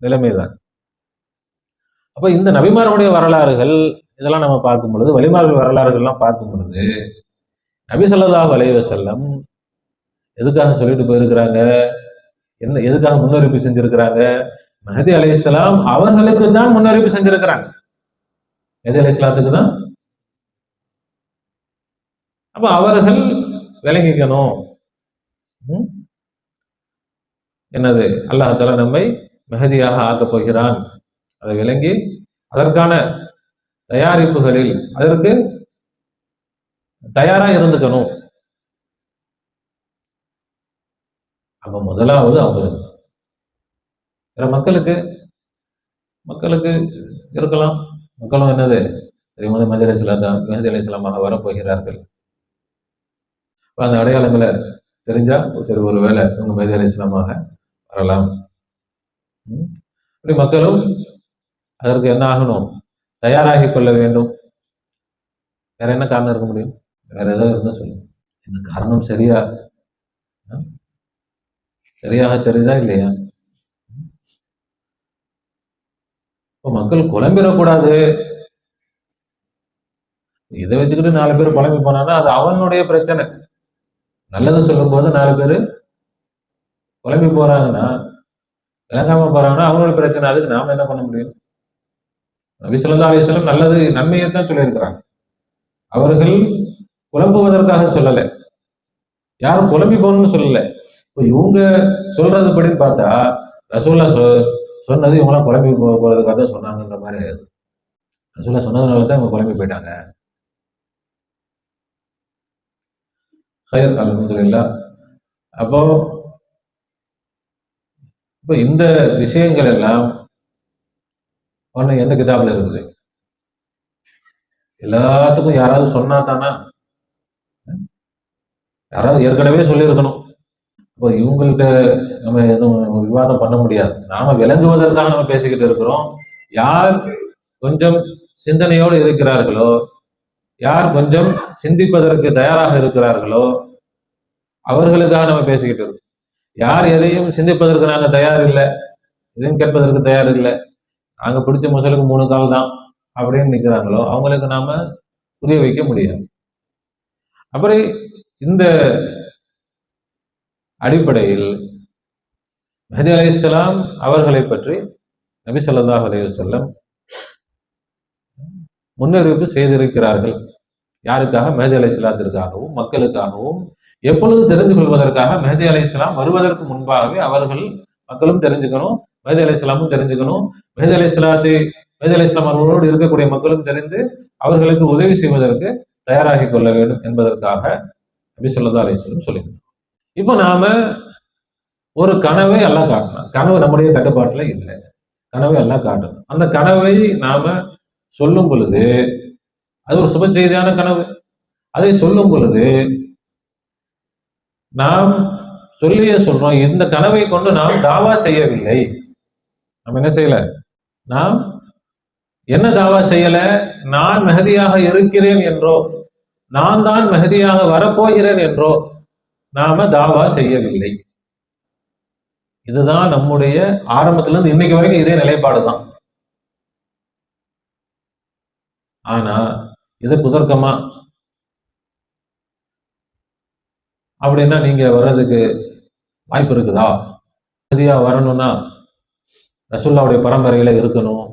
நிலைமைதான். அப்ப இந்த நபிமார்களுடைய வரலாறுகள் இதெல்லாம் நம்ம பார்க்கும் பொழுது, வலிமார்கள் வரலாறுகள்லாம் பார்க்கும் பொழுது, நபி ஸல்லல்லாஹு அலைஹி வஸல்லம் எதுக்காக சொல்லிட்டு போயிருக்கிறாங்க, என்ன எதுக்காக முன்னறிவிப்பு செஞ்சிருக்கிறாங்க? மஹதி அலைஹிஸ்ஸலாம் அவர்களுக்கு தான் முன்னறிவிப்பு செஞ்சிருக்கிறாங்க. மஹதி அலைஹிஸ்ஸலாத்துக்கு தான். அப்ப அவர்கள் விளங்கிக்கணும், என்னது, அல்லாஹ் தஆலா நம்மை மஹதியாக ஆக்கப் போகிறான், அதை விளங்கி அதற்கான தயாரிப்புகளில் அதற்கு தயாரா இருந்துக்கணும். அப்ப முதலாவது அவங்களுக்கு, மக்களுக்கு மக்களுக்கு இருக்கலாம், மக்களும் என்னது, மஹதி அலைஹிஸ்ஸலாமாக வரப்போகிறார்கள். அந்த அடையாளங்களை தெரிஞ்சா சரி, ஒரு வேளை இவங்க மஹதி அலைஹிஸ்ஸலாமாக வரலாம். இப்படி மக்களும் அதற்கு என்ன ஆகணும், தயாராகி கொள்ள வேண்டும். வேற என்ன காரணம் இருக்க முடியும்? வேற ஏதாவது இருந்தா சொல்லுங்க. இந்த காரணம் சரியாக தெரியுதா இல்லையா? இப்போ மக்கள் குழம்பிடக்கூடாது, இதை வச்சுக்கிட்டு 4 பேர் புலம்பி போனான்னா அது அவனுடைய பிரச்சனை. நல்லது சொல்லும் போது 4 பேர் புலம்பி போறாங்கன்னா, விளங்காம போறாங்கன்னா அவங்களோட பிரச்சனை. அதுக்கு நாம என்ன பண்ண முடியும்? நபி ஸல்லல்லாஹு அலைஹி வஸல்லம் நல்லது நன்மையைத்தான் சொல்லியிருக்கிறாங்க. அவர்கள் குழம்புவதற்காக சொல்லல, யாரும் குழம்பி போகணும்னு சொல்லல. இப்போ இவங்க சொல்றதுபடின்னு பார்த்தா ரசூலுல்லாஹ் சொன்னது இவங்களாம் குழம்பி போறதுக்காக தான் சொன்னாங்கன்ற மாதிரி. ரசூலுல்லாஹ் சொன்னதுனால தான் இவங்க குழம்பி போயிட்டாங்க. ஹைர், அல்ஹம்துலில்லாஹ். அப்போ இப்போ இந்த விஷயங்கள் எல்லாம் ஒண்ணு எந்த கிதாபில் இருக்குது? எல்லாத்துக்கும் யாராவது சொன்னா தானா? யாராவது ஏற்கனவே சொல்லியிருக்கணும். இப்போ இவங்கள்ட்ட நம்ம எதுவும் விவாதம் பண்ண முடியாது. நாம விளங்குவதற்காக நம்ம பேசிக்கிட்டு இருக்கிறோம். யார் கொஞ்சம் சிந்தனையோடு இருக்கிறார்களோ, யார் கொஞ்சம் சிந்திப்பதற்கு தயாராக இருக்கிறார்களோ அவர்களுக்காக நம்ம பேசிக்கிட்டு இருக்கோம். யார் எதையும் சிந்திப்பதற்கு நாங்க தயார் இல்லை, எதையும் கேட்பதற்கு தயார் இல்லை, நாங்க பிடிச்ச முசலுக்கு 3 கால் தான் அப்படின்னு நிற்கிறாங்களோ அவங்களுக்கு நாம புரிய வைக்க முடியாது. அப்புறம் இந்த அடிப்படையில் மெஹதி அலைஹிஸ்ஸலாம் அவர்களை பற்றி நபி ஸல்லல்லாஹு அலைஹி வஸல்லம் முன்னறிவிப்பு செய்திருக்கிறார்கள். யாருக்காக? மெஹதி அலைஹிஸ்ஸலாத்திற்காகவும் மக்களுக்காகவும். எப்பொழுது தெரிந்து கொள்வதற்காக? மெஹதி அலைஹிஸ்ஸலாம் வருவதற்கு முன்பாகவே அவர்கள் மக்களும் தெரிஞ்சுக்கணும், மெஹதி அலைஹிஸ்ஸலாமும் தெரிஞ்சுக்கணும். மெஹதி அலைஹிஸ்ஸலாம் அவர்களோடு இருக்கக்கூடிய மக்களும் தெரிந்து அவர்களுக்கு உதவி செய்வதற்கு தயாராகி கொள்ள வேண்டும் என்பதற்காக நபி ஸல்லல்லாஹு அலைஹி வஸல்லம் சொல்லியிருக்கிறார். இப்போ நாம ஒரு கனவை அல்லாஹ் காட்டணும். கனவு நம்முடைய கட்டுப்பாட்டுல இல்லை. கனவை அல்லாஹ் காட்டணும். அந்த கனவை நாம சொல்லும் பொழுது அது ஒரு சுப செய்தியான கனவு. அதை சொல்லும் பொழுது நாம் சொல்றோம், இந்த கனவை கொண்டு நாம் தாவா செய்யவில்லை. நம்ம என்ன செய்யல? நாம் என்ன தாவா செய்யல? நான் மெஹதியாக இருக்கிறேன் என்றோ, நான் தான் மெஹதியாக வரப்போகிறேன் என்றோ நாம தாவா செய்யவில்லை. இதுதான் நம்முடைய ஆரம்பத்துல இருந்து இன்னைக்கு வரைக்கும் இதே நிலைப்பாடு தான். ஆனா இது குதர்க்கமா அப்படின்னா நீங்க வர்றதுக்கு வாய்ப்பு இருக்குதா? மெஹதியா வரணும்னா ரசூலுல்லாஹ்வுடைய பரம்பரையில இருக்கணும்,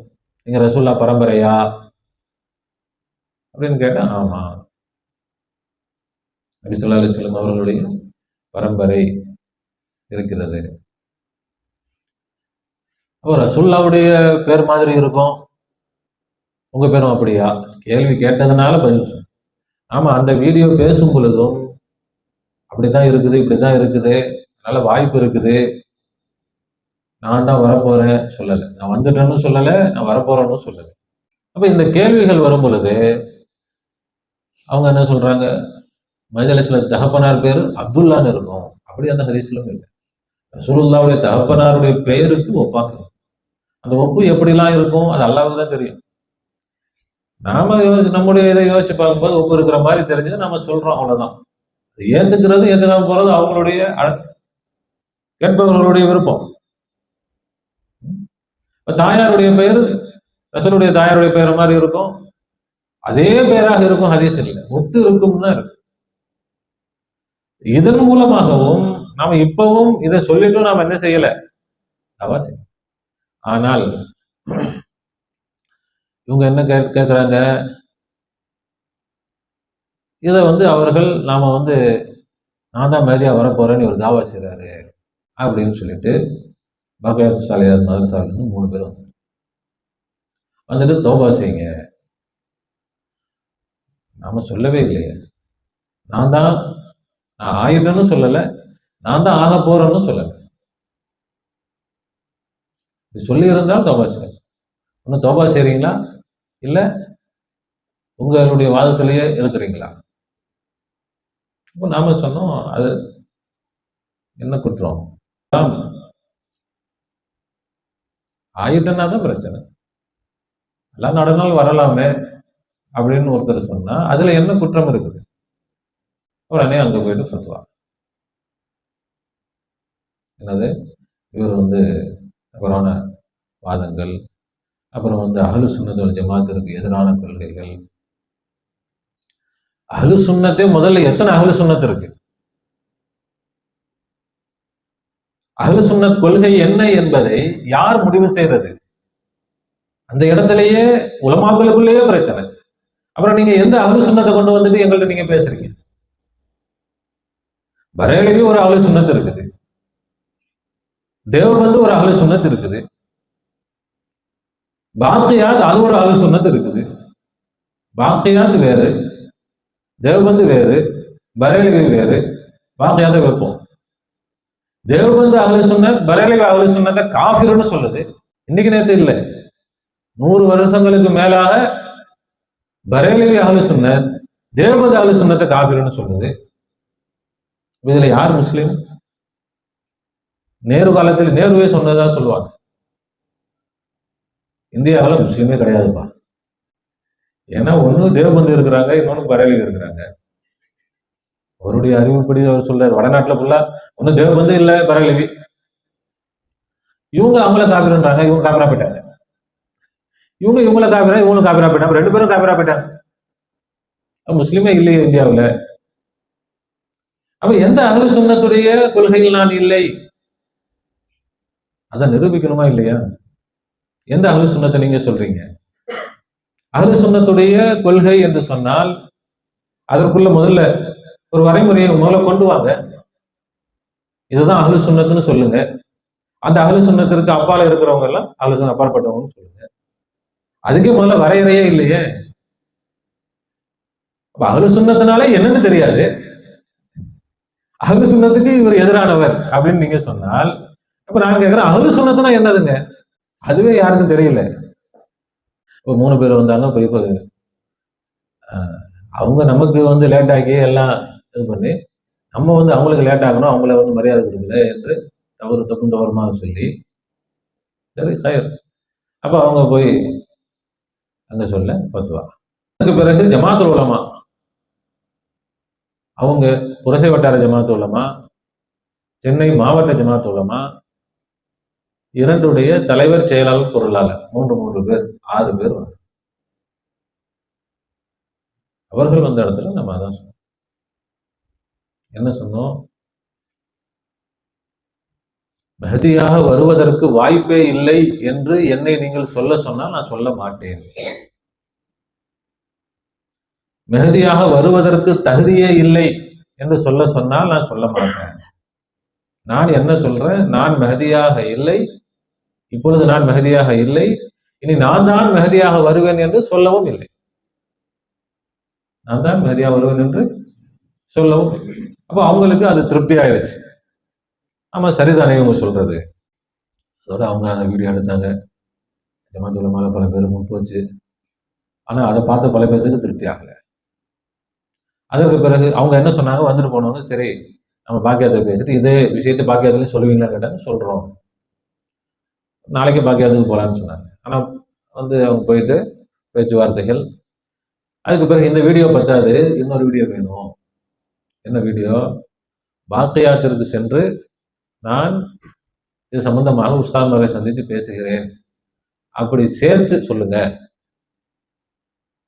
நீங்க ரசூலுல்லாஹ் பரம்பரையா அப்படின்னு கேட்டா ஆமா, நபி ஸல்லல்லாஹு அலைஹி வஸல்லம் அவர்களுடைய பரம்பரை இருக்கிறது. அப்போ ரசூலுல்லாஹ்வுடைய பேர் மாதிரி இருக்கும், உங்க பேரும் அப்படியா? கேள்வி கேட்டதுனால பதில் சொல்லு. ஆமா, அந்த வீடியோ பேசும் பொழுதும் அப்படித்தான் இருக்குது, இப்படித்தான் இருக்குது, நல்ல வாய்ப்பு இருக்குது, நான் தான் வரப்போறேன் சொல்லல, நான் வந்துட்டேன்னு சொல்லல, நான் வரப்போறேன்னு சொல்லல. அப்ப இந்த கேள்விகள் வரும் பொழுது அவங்க என்ன சொல்றாங்க? மெஹதி அலைஹிஸ்ஸலாம் தகப்பனார் பேரு அப்துல்லான்னு இருக்கும். அப்படி அந்த ஹதீஸ்லும் இல்லை. ரசூலுல்லாஹ்வுடைய தகப்பனாருடைய பெயருக்கு ஒப்பாக இருக்கும். அந்த ஒப்பு எப்படிலாம் இருக்கும் அது அல்லாஹ்வுக்கு தான் தெரியும். நாம நம்முடைய இதை யோசிச்சு பார்க்கும்போது ஒப்பு இருக்கிற மாதிரி தெரிஞ்சது நம்ம சொல்றோம், அவ்வளவுதான். ஏத்துக்கிறது ஏத்துக்காம போறது அவங்களுடைய கேட்பவர்களுடைய விருப்பம். தாயாருடைய பெயர் ரசூலுடைய தாயாருடைய பெயர் மாதிரி இருக்கும், அதே பெயராக இருக்கும் ஹதீஸ் இல்லை, ஒத்து இருக்கும் தான் இருக்கு. இதன் மூலமாகவும் நாம இப்பவும் இதை சொல்லிட்டும் நாம என்ன செய்யல? அவசியம். ஆனால் இவங்க என்ன கேட்கிறாங்க? இதை அவர்கள் நாம நான் தான் மெஹதியா வரப்போறேன்னு ஒரு தாவா செய்றாரு அப்படின்னு சொல்லிட்டு பகவத் சாலியார் மதரசாவிலிருந்து 3 பேர் வந்துட்டு தௌபா செய்யுங்க. நாம சொல்லவே இல்லையே, நான் ஆயிட்டேன்னு சொல்லல, நான் தான் ஆக போறேன்னு சொல்லல. சொல்லி இருந்தால் தௌபா செய்ய. ஒன்னும் தௌபா செய்றீங்களா இல்ல உங்களுடைய வாதத்திலேயே இருக்கிறீங்களா? நாம சொன்னோம், அது என்ன குற்றம்? ஆயிட்டேன்னா தான் பிரச்சனை. எல்லாம் நடந்தாலும் வரலாமே அப்படின்னு ஒருத்தர் சொன்னா அதுல என்ன குற்றம் இருக்குது? உடனே அங்க போயிட்டு ஃபத்வா. என்னது? இவர் தவறான வாதங்கள், அப்புறம் அஹ்லு சுன்னத் வல் ஜமாஅத்திற்கு எதிரான கொள்கைகள், அஹ்லு சுன்னத்தே முதல்ல எத்தனை அஹ்லு சுன்னத் இருக்கு? அஹ்லு சுன்னத் கொள்கை என்ன என்பதை யார் முடிவு செய்யறது? அந்த இடத்திலேயே உலமாக்களுக்குள்ளேயே பிரச்சனை. அப்புறம் நீங்க எந்த அஹ்லு சுன்னத்தை கொண்டு வந்துட்டு எங்கள்ட்ட நீங்க பேசுறீங்க? பரேலவி ஒரு அஹ்லு சுன்னத் இருக்குது, தேவபந்து ஒரு அஹ்லு சுன்னத் இருக்குது, பாக்கியாத் அது ஒரு அஹ்லு சுன்னத் இருக்குது. பாக்கியாத் வேறு, தேவபந்து வேறு, பரேலவி வேறு. பாக்கியாத்தை வைப்போம். தேவபந்து அஹ்லு சுன்னத் பரேலவி அஹ்லு சுன்னத்தை காஃபிர்னு சொல்லுது. இன்னைக்கு நேத்து இல்ல, 100 வருஷங்களுக்கு மேலாக பரேலவி அஹ்லு சுன்னத் தேவபந்து அஹ்லு சுன்னத்தை காஃபிர்னு சொல்லுது. இதுல யார் முஸ்லீம்? நேரு காலத்தில் நேருவே சொன்னதா சொல்லுவாங்க. இந்தியாவில் முஸ்லீமே கிடையாதுப்பா. ஏன்னா ஒண்ணு தேவபந்து இருக்கிறாங்க, இன்னொன்னு பரேலவி இருக்கிறாங்க. அவருடைய அறிவுப்படி அவர் சொல்றாரு, வடநாட்டுல ஃபுல்லா ஒண்ணு தேவபந்து இல்ல பரேலவி. இவங்க அவங்கள காப்பிடுறாங்க, இவங்க காப்பிரா போயிட்டாங்க. இவங்க இவங்கள காப்பிரா, இவங்களும் காப்பிரா போயிட்டாங்க. 2 பேரும் காப்பிரா போயிட்டாங்க. முஸ்லீமே இல்லையே இந்தியாவில். அப்ப எந்த அஹ்லு சுன்னத்துடைய கொள்கையில் நான் இல்லை, அதை நிரூபிக்கணுமா இல்லையா? எந்த அஹ்லு சுன்னத்தை நீங்க சொல்றீங்க? அஹ்லு சுன்னத்துடைய கொள்கை என்று சொன்னால் அதற்குள்ள முதல்ல ஒரு வரைமுறையை முதல்ல கொண்டு வாங்க. இதுதான் அஹ்லு சுன்னத்துன்னு சொல்லுங்க. அந்த அஹ்லு சுன்னத்திற்கு அப்பால இருக்கிறவங்க எல்லாம் அஹ்லு சுன்னத் அப்பாற்பட்டவங்கன்னு சொல்லுங்க. அதுக்கே முதல்ல வரையறையே இல்லையே. அப்ப அஹ்லு சுன்னத்தினாலே என்னன்னு தெரியாது, அஹ்லு சுன்னத்துக்கு இவர் எதிரானவர் அப்படின்னு நீங்க சொன்னால், அப்ப நான் கேட்கிறேன், அஹ்லு சுன்னத்துனா என்னதுங்க? அதுவே யாருக்கும் தெரியல. இப்போ 3 பேர் வந்தாங்க, இப்போ அவங்க நமக்கு லேட் ஆகி எல்லாம் இது பண்ணி, நம்ம அவங்களுக்கு லேட் ஆகணும், அவங்கள மரியாதை கொடுக்கல என்று தப்பும் தவறுமாக சொல்லி, சரி கயர். அப்ப அவங்க போய் அங்க சொல்ல பத்துவா. அதுக்கு பிறகு ஜமாத்துல் உலமா, அவங்க புரசை வட்டார ஜமாத்துல் உலமா, சென்னை மாவட்ட ஜமாத்துல் உலமா, 2 தலைவர், செயலாளர், பொருளாளர், 3 பேர், 6 பேர் அவர்கள் வந்த இடத்துல நம்ம அதான் சொன்னோம். என்ன சொன்னோம்? மெஹதியாக வருவதற்கு வாய்ப்பே இல்லை என்று என்னை நீங்கள் சொல்ல சொன்னால் நான் சொல்ல மாட்டேன். மெஹதியாக வருவதற்கு தகுதியே இல்லை என்று சொல்ல சொன்னால் நான் சொல்ல மாட்டேன். நான் என்ன சொல்றேன்? நான் மெஹதியாக இல்லை, இப்பொழுது நான் மெஹதியாக இல்லை, இனி நான் தான் மெஹதியாக வருவேன் என்று சொல்லவும் இல்லை. நான் தான் மெஹதியாக வருவேன் என்று சொல்லவும் இல்லை. அப்போ அவங்களுக்கு அது திருப்தி ஆயிடுச்சு. ஆமா சரிதானே இவங்க சொல்றது. அதோட அவங்க அந்த வீடியோ எடுத்தாங்க, ஜமாத்துல் உலமால பல பேர் முன் போச்சு. ஆனா அதை பார்த்த பல பேருக்கு திருப்தி ஆகல. அதற்கு பிறகு அவங்க என்ன சொன்னாங்க? வந்துட்டு போனவங்க, சரி நம்ம பாக்கியத்தை பேசிட்டு இதே விஷயத்தை பாக்கியத்துலயும் சொல்லுவீங்களா கேட்டாங்க, சொல்றோம், நாளைக்கு பாக்கியத்துக்கு போலான்னு சொன்னாங்க. ஆனா அவங்க போயிட்டு பேச்சுவார்த்தைகள். அதுக்கு பிறகு இந்த வீடியோ பத்தாது, இன்னொரு வீடியோ வேணும். என்ன வீடியோ? பாக்கியாத்திற்கு சென்று நான் இது சம்பந்தமாக உஸ்தாத்மாரை சந்தித்து பேசுகிறேன், அப்படி சேர்த்து சொல்லுங்க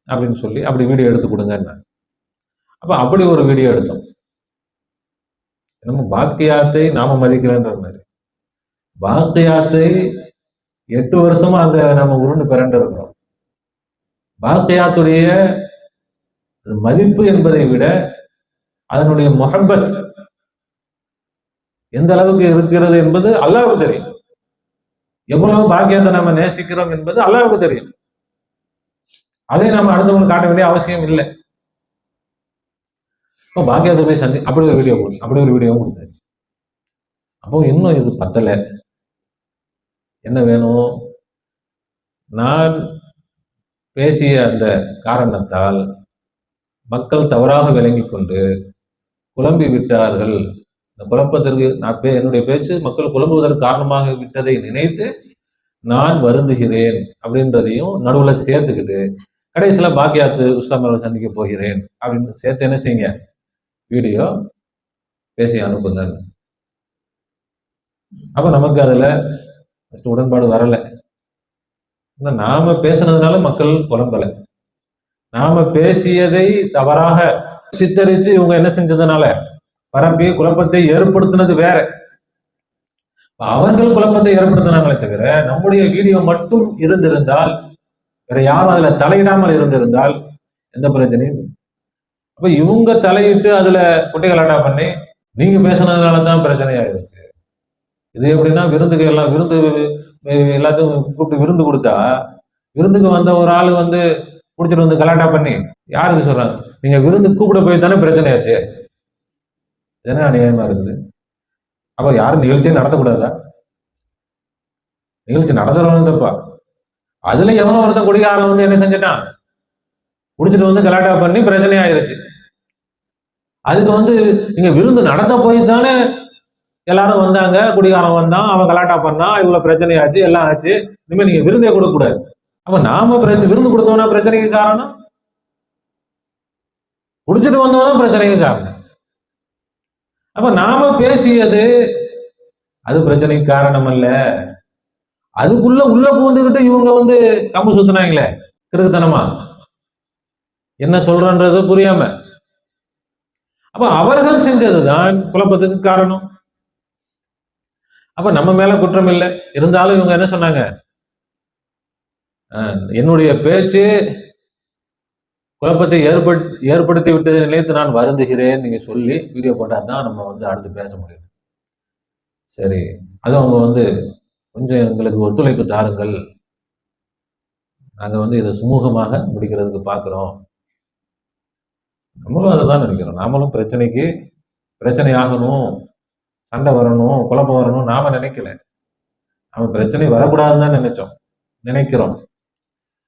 அப்படின்னு சொல்லி அப்படி வீடியோ எடுத்து கொடுங்க. அப்ப அப்படி ஒரு வீடியோ எடுத்தோம். நம்ம பாக்கியாத்தை நாம மதிக்கலன்ற மாதிரி, பாக்கியாத்தை 8 வருஷமா அங்க நம்ம உருண்டு பிறண்டு இருக்கிறோம். பாக்கியாத்துடைய மதிப்பு என்பதை விட அதனுடைய முஹப்பத் எந்த அளவுக்கு இருக்கிறது என்பது அல்லாஹ்வுக்கு தெரியும். எவ்வளவு பாக்கியத்தை நம்ம நேசிக்கிறோம் என்பது அல்லாஹ்வுக்கு தெரியும். அதை நாம அடுத்தவங்களுக்கு காட்ட வேண்டிய அவசியம் இல்லை. இப்போ பாக்கியத்தை போய் அப்படி ஒரு வீடியோ கொடுத்தாச்சு. அப்போ இன்னும் இது பத்தலை, என்ன வேணும்? நான் பேசிய அந்த காரணத்தால் மக்கள் தவறாக விளங்கி கொண்டு குழம்பி விட்டார்கள். இந்த குழப்பத்திற்கு என்னுடைய பேச்சு மக்கள் குழம்புவதற்கு காரணமாக விட்டதை நினைத்து நான் வருந்துகிறேன் அப்படின்றதையும் நடுவுல சேர்த்துக்கிட்டு கடைசியில பாக்கியாத்து உஸ்தாத்மாரை சந்திக்க போகிறேன் அப்படின்னு சேர்த்து என்ன செய்யுங்க, வீடியோ பேசி அனுப்புங்க. அப்ப நமக்கு அதுல உடன்பாடு வரல. நாம பேசுனதுனால மக்கள் குழம்பல, நாம பேசியதை தவறாக சித்தரிச்சு இவங்க என்ன செஞ்சதுனால பரப்பி குழப்பத்தை ஏற்படுத்தினது வேற. அவர்கள் குழப்பத்தை ஏற்படுத்தினாங்களே தவிர நம்முடைய வீடியோ மட்டும் இருந்திருந்தால், வேற யாரும் அதுல தலையிடாமல் இருந்திருந்தால் எந்த பிரச்சனையும் இல்லை. அப்ப இவங்க தலையிட்டு அதுல குட்டைகளாட்டா பண்ணி நீங்க பேசுனதுனாலதான் பிரச்சனை ஆயிருச்சு. இது எப்படின்னா விருந்துக்கு எல்லாம் விருந்து எல்லாத்துக்கும் கூப்பிட்டு விருந்து கொடுத்தா விருந்துக்கு வந்த ஒரு ஆள் வந்து குடிச்சிட்டு வந்து கலாட்டா பண்ணி யாருக்கு சொல்றாங்க? நீங்க விருந்து கூப்பிட போய் தானே பிரச்சனை ஆச்சு. என்ன அநியாயமா இருக்குது. அப்ப யாரும் நிகழ்ச்சியை நடத்தக்கூடாதா? நிகழ்ச்சி நடத்துறவங்க தப்பா? அதுல எவனோ ஒருத்தன் குடிகாரன் வந்து என்ன செஞ்சிட்டான், குடிச்சிட்டு வந்து கலாட்டா பண்ணி பிரச்சனை ஆயிருச்சு. அதுக்கு வந்து நீங்க விருந்து நடத்த போய் தானே எல்லாரும் வந்தாங்க, குடிகாரன் வந்தான், அவன் கலாட்டா பண்ணான், இவ்வளவு பிரச்சனை ஆச்சு, எல்லாம் ஆச்சு. இனிமே நீங்க விருந்தே கொடுக்க கூடாது. அப்ப நாம விருந்து கொடுத்தோம்னா பிரச்சனைக்கு காரணம், குடிச்சிட்டு வந்தவன் பிரச்சனைக்கு காரணம். அப்ப நாம பேசியது அது பிரச்சனைக்கு காரணம் அல்ல. அதுக்குள்ள உள்ள பூந்துகிட்டு இவங்க வந்து கம்பு சுத்தினாங்களே கிறுக்குத்தனமா, என்ன சொல்றன்றது புரியாம. அப்ப அவர்கள் செஞ்சதுதான் குழப்பத்துக்கு காரணம். அப்ப நம்ம மேல குற்றம் இல்லை. இருந்தாலும் இவங்க என்ன சொன்னாங்க, என்னுடைய பேச்சு குழப்பத்தை ஏற்படுத்தி விட்டதை நினைத்து நான் வருந்துகிறேன் நீங்க சொல்லி வீடியோ போட்டா தான் நம்ம வந்து அடுத்து பேச முடியும். சரி, அது அவங்க வந்து கொஞ்சம் எங்களுக்கு ஒத்துழைப்பு தாருங்கள், நாங்க வந்து இதை சுமூகமாக முடிக்கிறதுக்கு பார்க்கிறோம். நம்மளும் அதை தான் நினைக்கிறோம். நாமளும் பிரச்சனை ஆகணும், சண்டை வரணும், குழப்பம் வரணும் நாம நினைக்கல. நாம பிரச்சனை வரக்கூடாதுன்னு தான் நினைக்கிறோம்.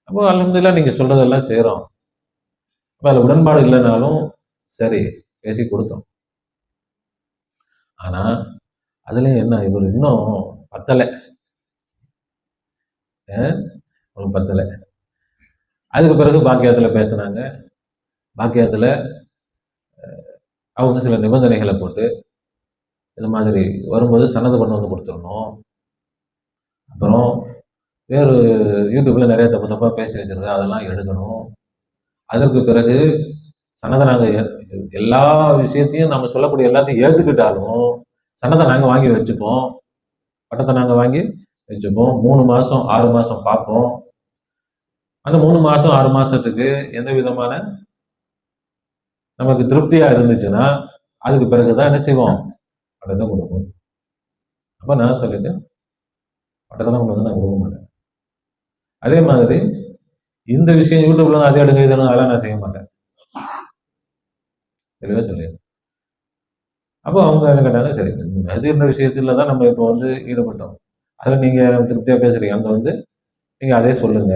அப்போ அல்ஹம்துலில்லாஹ் நீங்க சொல்றதெல்லாம் செய்யறோம். அப்ப அதுல உடன்பாடு இல்லைனாலும் சரி பேசி கொடுத்தோம். ஆனா அதுலயும் என்ன, இவர் இன்னும் பத்தலை பத்தலை. அதுக்கு பிறகு பாக்கியத்துல பேசினாங்க. பாக்கியத்துல அவங்க சில நிபந்தனைகளை போட்டு இந்த மாதிரி வரும்போது சன்னது பண்ண வந்து கொடுத்துடணும், அப்புறம் வேறு யூடியூப்ல நிறைய தப்பா பேசி வச்சிருக்க அதெல்லாம் எடுக்கணும், அதற்கு பிறகு சன்னதை நாங்கள் எல்லா விஷயத்தையும் நம்ம சொல்லக்கூடிய எல்லாத்தையும் ஏற்றுக்கிட்டாலும் சன்னதை நாங்கள் வாங்கி வச்சுப்போம், பட்டத்தை நாங்கள் வாங்கி வச்சுப்போம், 3 மாதம் 6 மாதம் பார்ப்போம். அந்த 3 மாதம் 6 மாதத்துக்கு எந்த விதமான நமக்கு திருப்தியா இருந்துச்சுன்னா அதுக்கு பிறகுதான் என்ன செய்வோம், பட்டத்தை கொடுப்போம். அப்ப நான் சொல்லிட்டேன், பட்டத்தெல்லாம் கொண்டு வந்து நான் கொடுக்க மாட்டேன். அதே மாதிரி இந்த விஷயம் யூடியூப்ல அதை எடுங்க இதெல்லாம் அதெல்லாம் நான் செய்ய மாட்டேன், தெளிவா சொல்லிடுறேன். அப்போ அவங்க என்ன கேட்டாங்க, சரி மெஹதின்ற விஷயத்துல தான் நம்ம இப்போ வந்து ஈடுபட்டோம், அதுல நீங்க திருப்தியா பேசுறீங்க, அந்த வந்து நீங்க அதே சொல்லுங்க.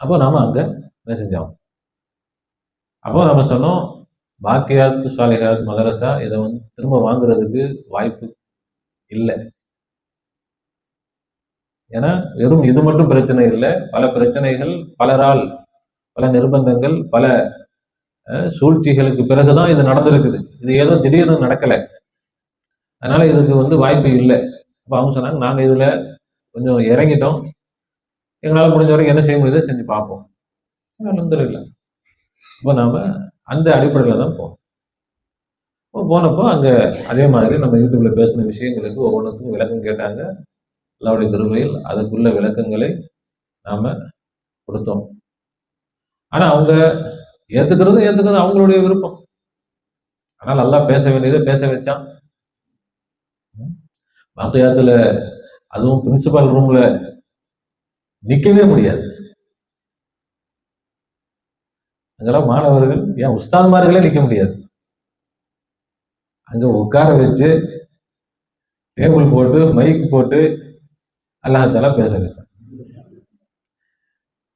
அப்போ நாம அங்க என்ன செஞ்சோம், அப்போ நம்ம சொன்னோம் பாக்கியாத் சாலிஹாத் மதரசா இதை வந்து திரும்ப வாங்குறதுக்கு வாய்ப்பு இல்லை. ஏன்னா வெறும் இது மட்டும் பிரச்சனை இல்லை, பல பிரச்சனைகள், பலரால் பல நிர்பந்தங்கள், பல சூழ்ச்சிகளுக்கு பிறகுதான் இது நடந்திருக்குது. இது ஏதோ திடீர்னு நடக்கலை, அதனால இதுக்கு வந்து வாய்ப்பு இல்லை. அப்போ அவங்க சொன்னாங்க, நாங்க இதுல கொஞ்சம் இறங்கிட்டோம், எங்களால் முடிஞ்ச வரைக்கும் என்ன செய்ய முடியுதோ செஞ்சு பார்ப்போம். அல்ஹம்துலில்லாஹ். இப்போ நாம அந்த அடிப்படையில தான் போனப்போ அங்க அதே மாதிரி நம்ம யூடியூப்ல பேசின விஷயங்களுக்கு ஒவ்வொன்றுக்கும் விளக்கம் கேட்டாங்க. அல்லாஹ்வுடைய கிருபையில் அதுக்குள்ள விளக்கங்களை நாம கொடுத்தோம். ஆனா அவங்க ஏத்துக்கிறது அவங்களுடைய விருப்பம். ஆனால் அல்லாஹ் பேச வேண்டியதை பேச வச்சான். வாக்கியாத்துல அதுவும் பிரின்சிபல் ரூம்ல நிக்கவே முடியாது. அங்கெல்லாம் மாணவர்கள் ஏன் உஸ்தாத்மார்களே நிக்க முடியாது. அங்க உட்கார வச்சு டேபிள் போட்டு மைக் போட்டு அல்லாஹ்தாலா பேச வச்சான்.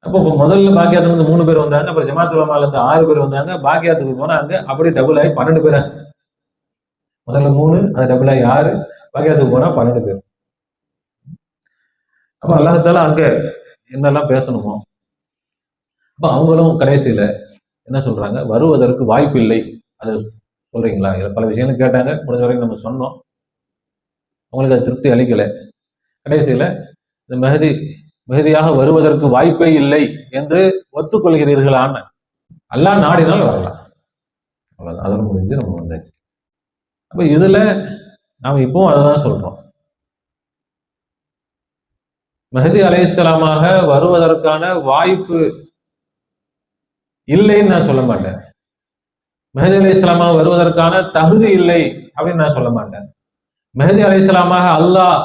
அப்போ முதல்ல பாக்கியாத்துல இருந்து 3 பேர் வந்தாங்க, அப்புறம் ஜமாத்துல் உலமால இருந்து 6 பேர் வந்தாங்க. பாக்கியாத்துக்கு போனா அங்க அப்படியே டபுள் ஆகி 12 பேர். முதல்ல 3, அது டபுள் ஆகி 6, பாக்கியாத்துக்கு போனா 12 பேர். அப்ப அல்லாஹ்தாலா அங்க என்னெல்லாம் பேசணுமோ அப்ப அவங்களும் கடைசியில என்ன சொல்றாங்க, வருவதற்கு வாய்ப்பு இல்லை, அதை சொல்றீங்களா? பல விஷயங்கள் கேட்டாங்க, முடிஞ்ச வரைக்கும் நம்ம சொன்னோம், அவங்களுக்கு அது திருப்தி அளிக்கல. கடைசியில இந்த மெஹதியாக வருவதற்கு வாய்ப்பே இல்லை என்று ஒத்துக்கொள்கிறீர்களான்னு அல்லாஹ் நாடினால் வரலாம். அவ்வளவுதான். அதோட முடிஞ்சு நம்ம வந்தாச்சு. அப்ப இதுல நாம இப்பவும் அதை தான் சொல்றோம். மெஹதி அலைஹிஸ்ஸலாமாக வருவதற்கான வாய்ப்பு இல்லைன்னு நான் சொல்ல மாட்டேன். மெஹதி அலைஹிஸ்ஸலாமாக வருவதற்கான தகுதி இல்லை அப்படின்னு நான் சொல்ல மாட்டேன். மெஹதி அலைஹிஸ்ஸலாமாக அல்லாஹ்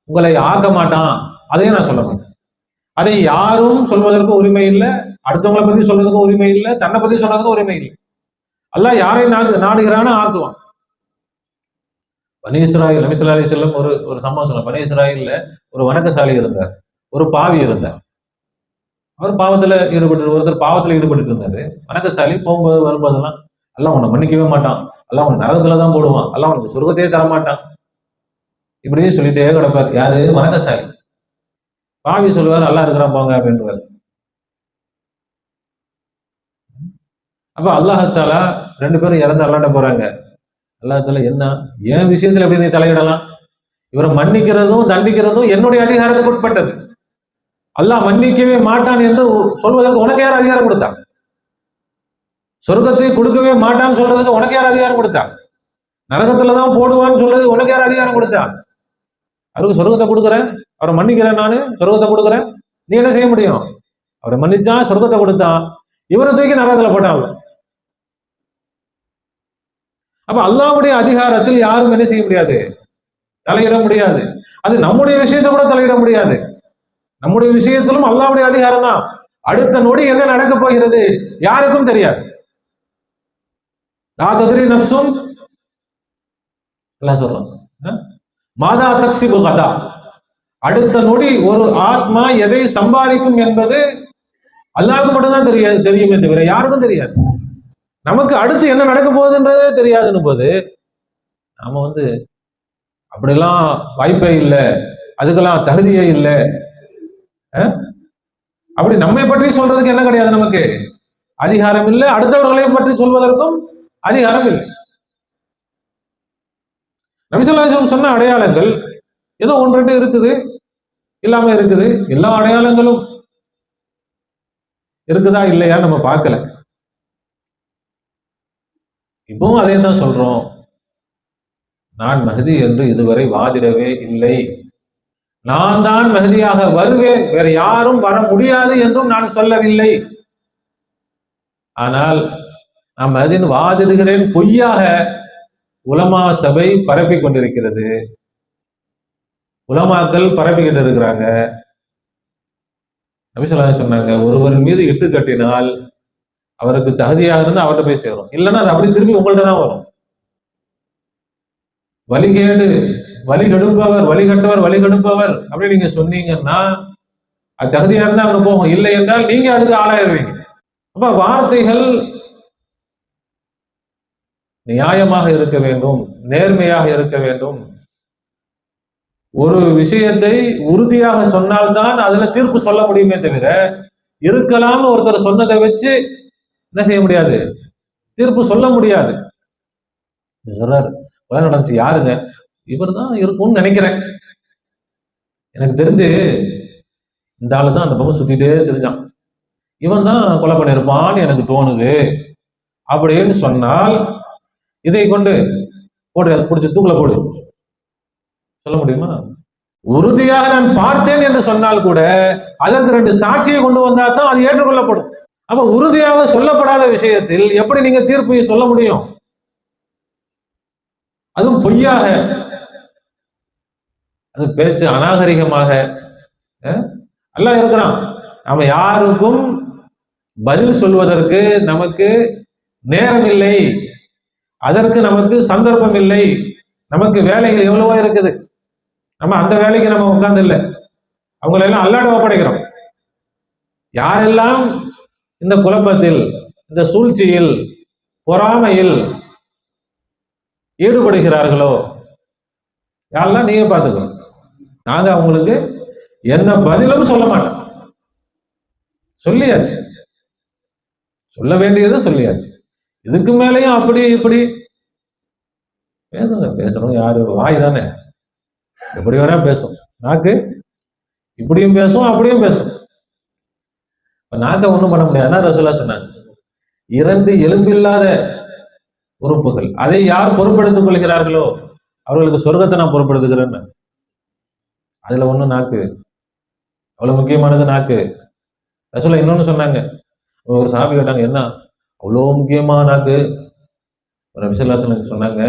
உங்களை ஆக்க மாட்டான் அதையும் நான் சொல்ல மாட்டேன். அதை யாரும் சொல்வதற்கு உரிமை இல்லை, அடுத்தவங்களை பத்தி சொல்றதுக்கும் உரிமை இல்லை, தன்னை பத்தி சொல்றதுக்கும் உரிமை இல்லை. அல்லாஹ் யாரை நாடுகிறானோ ஆக்குவான். பனி இஸ்ராயில் நபி ஸல்லல்லாஹு அலைஹி வஸல்லம் ஒரு சம்பவம் சொன்னார். பனி இஸ்ராயில்ல ஒரு வணக்கசாலி இருந்தார், ஒரு பாவி இருந்தார். அவர் பாவத்துல ஒருத்தர் பாவத்துல ஈடுபட்டு இருந்தாரு. வணக்கசாலி போகும்போது வரும்போதெல்லாம் அல்லாஹ் உன்னை மன்னிக்கவே மாட்டான், அல்லாஹ் உன்னை நரகத்துல தான் போடுவான், அல்லாஹ் உனக்கு சொர்க்கத்தையே தரமாட்டான், இப்படியே சொல்லிட்டே கிடப்பார். யாரு? வணக்கசாலி. பாவி சொல்லுவார் அல்லாஹ் இருக்கிறான் போங்க அப்படின்றார். அப்ப அல்லாஹ் ரெண்டு பேரும் இறந்து அல்லாட்ட போறாங்க. அல்லாஹ் என்ன என் விஷயத்துல எப்படி நீ தலையிடலாம்? இவரை மன்னிக்கிறதும் தண்டிக்கிறதும் என்னுடைய அதிகாரத்துக்கு உட்பட்டது. அல்லாஹ் மன்னிக்கவே மாட்டான் என்று சொல்வதற்கு உனக்கு யார் அதிகாரம் கொடுத்தான்? சொர்க்கத்தை கொடுக்கவே மாட்டான்னு சொல்றதுக்கு உனக்கு யார் அதிகாரம் கொடுத்தான்? நரகத்துலதான் போடுவான்னு சொல்றது உனக்கு யார் அதிகாரம் கொடுத்தான்? அவருக்கு சொர்க்கத்தை கொடுக்குறேன், அவரை மன்னிக்கிறேன், நானு சொர்க்கத்தை கொடுக்குறேன், நீ என்ன செய்ய முடியும்? அவரை மன்னிச்சான், சொர்க்கத்தை கொடுத்தான், இவரை தூக்கி நரகத்துல போட்டாங்க. அப்ப அல்லாஹ்வுடைய அதிகாரத்தில் யாரும் என்ன செய்ய முடியாது? தலையிட முடியாது. அது நம்முடைய விஷயத்தை கூட தலையிட முடியாது. நம்முடைய விஷயத்திலும் அல்லாஹ்வுடைய அதிகாரம் தான். அடுத்த நொடி என்ன நடக்க போகிறது யாருக்கும் தெரியாது. லா தத்ரி நஃப்ஸுன் அல்லாஹ் சொல்றான், மாதா தக்ஸிபு கதா. அடுத்த நொடி ஒரு ஆத்மா எதை சம்பாதிக்கும் என்பது அல்லாஹ்வுக்கு மட்டும்தான் தெரியுமே தவிர யாருக்கும் தெரியாது. நமக்கு அடுத்து என்ன நடக்க போகுதுன்றதே தெரியாதுன்னு போது நாம அப்படிலாம் வாய்ப்பே இல்லை, அதுக்கெல்லாம் தகுதியே இல்லை, அப்படி நம்மை பற்றி சொல்றதுக்கு என்ன கிடையாது, நமக்கு அதிகாரம் இல்லை, அடுத்தவர்களை பற்றி சொல்வதற்கும் அதிகாரம் இல்லை. நபி ஸல்லல்லாஹு அலைஹி வஸல்லம் சொன்ன அடையாளங்கள் ஏதோ ஒன்று ரெண்டு இருக்குது, இல்லாம இருக்குது. எல்லா அடையாளங்களும் இருக்குதா இல்லையா நம்ம பார்க்கல. இப்பவும் அதே தான் சொல்றோம், நான் மஹதி என்று இதுவரை வாதிடவே இல்லை, நான் தான் மஹதியாக வருவேன், வேற யாரும் வர முடியாது என்றும் நான் சொல்லவில்லை. ஆனால் நான் மஹதின்னு வாதிடுகிறேன் பொய்யாக உலமா சபை பரப்பி கொண்டிருக்கிறது, உலமாக்கள் பரப்பிக்கிட்டு இருக்கிறாங்க. நபி ஸல்லல்லாஹு அலைஹி வஸல்லம் சொன்னாங்க, ஒருவரின் மீது இட்டு கட்டினால் அவருக்கு தகுதியாக இருந்து அவர்கிட்ட போய் சேரும், இல்லைன்னா அது அப்படி திரும்பி உங்கள்ட்ட தான் வரும். வழிகேடு வழி கெடுப்பவர் வழி கெடுப்பவர் அப்படின்னு நீங்க சொன்னீங்கன்னா அது தகுதியா இருந்தா அங்க போகும், இல்லை என்றால் நீங்க அடுத்து ஆளாயிருவீங்க. அப்ப வார்த்தைகள் நியாயமாக இருக்க வேண்டும், நேர்மையாக இருக்க வேண்டும். ஒரு விஷயத்தை உறுதியாக சொன்னால்தான் அதுல தீர்ப்பு சொல்ல முடியுமே தவிர இருக்கலாம் ஒருத்தர் சொன்னதை வச்சு என்ன செய்ய முடியாது, தீர்ப்பு சொல்ல முடியாது. சொல்றாரு கொலை நடந்துச்சு, யாருங்க? இவர் தான் இருக்கும்னு நினைக்கிறேன், எனக்கு தெரிஞ்சு இந்த ஆளு தான் அந்த பக்கம் சுத்திட்டே தெரிஞ்சான், இவன் தான் கொலை பண்ணிருப்பான்னு எனக்கு தோணுது அப்படின்னு சொன்னால் இதை கொண்டு போடு, பிடிச்சி தூக்குல போடு சொல்ல முடியுமா? உறுதியாக நான் பார்த்தேன் என்று சொன்னால் கூட அதற்கு ரெண்டு சாட்சியை கொண்டு வந்தா தான் அது ஏற்றுக்கொள்ளப்படும். அப்ப உறுதியாக சொல்லப்படாத விஷயத்தில் எப்படி நீங்க தீர்ப்பு சொல்ல முடியும்? அதுவும் பொய்யாக, அது பேச்சு அநாகரிகமாக எல்லாம் இருக்கிறான். நாம யாருக்கும் பதில் சொல்வதற்கு நமக்கு நேரம் இல்லை, அதற்கு நமக்கு சந்தர்ப்பம் இல்லை, நமக்கு வேலைகள் எவ்வளவோ இருக்குது, நம்ம அந்த வேலைக்கு நம்ம உட்கார்ந்து இல்லை, அவங்களெல்லாம் அல்லாஹ்ட்ட ஒப்படைக்கிறோம். யாரெல்லாம் இந்த குழப்பத்தில், இந்த சூழ்ச்சியில், பொறாமையில் ஈடுபடுகிறார்களோ யாரெல்லாம் நீங்க பார்த்துக்கோ, நாங்க அவங்களுக்கு எந்த பதிலும் சொல்ல மாட்டோம். சொல்லியாச்சு, சொல்ல வேண்டியதை சொல்லியாச்சு. இதுக்கு மேலேயும் அப்படி இப்படி பேசுங்க, பேசணும். யாரு வாய் தானே, எப்படி வேணா பேசும். நாக்கு இப்படியும் பேசும் அப்படியும் பேசும். நாக்க ஒண்ணும் பண்ண முடியாதுன்னா ரசூலுல்லாஹ் சொன்னாங்க, 2 எலும்பில்லாத உறுப்புகள். அதை யார் பொறுப்பெடுத்துக் கொள்கிறார்களோ அவர்களுக்கு சொர்க்கத்தை நான் பொறுப்பெடுத்துக்கிறேன்னு. அதுல ஒண்ணு நாக்கு, அவ்வளவு முக்கியமானது நாக்கு. ரசூலுல்லாஹ் இன்னொன்னு சொன்னாங்க. ஒரு சஹாபி கேட்டாங்க, என்ன அவ்வளவு முக்கியமான நாக்கு? நபி ஸல்லல்லாஹு அலைஹி வஸல்லம் சொன்னாங்க,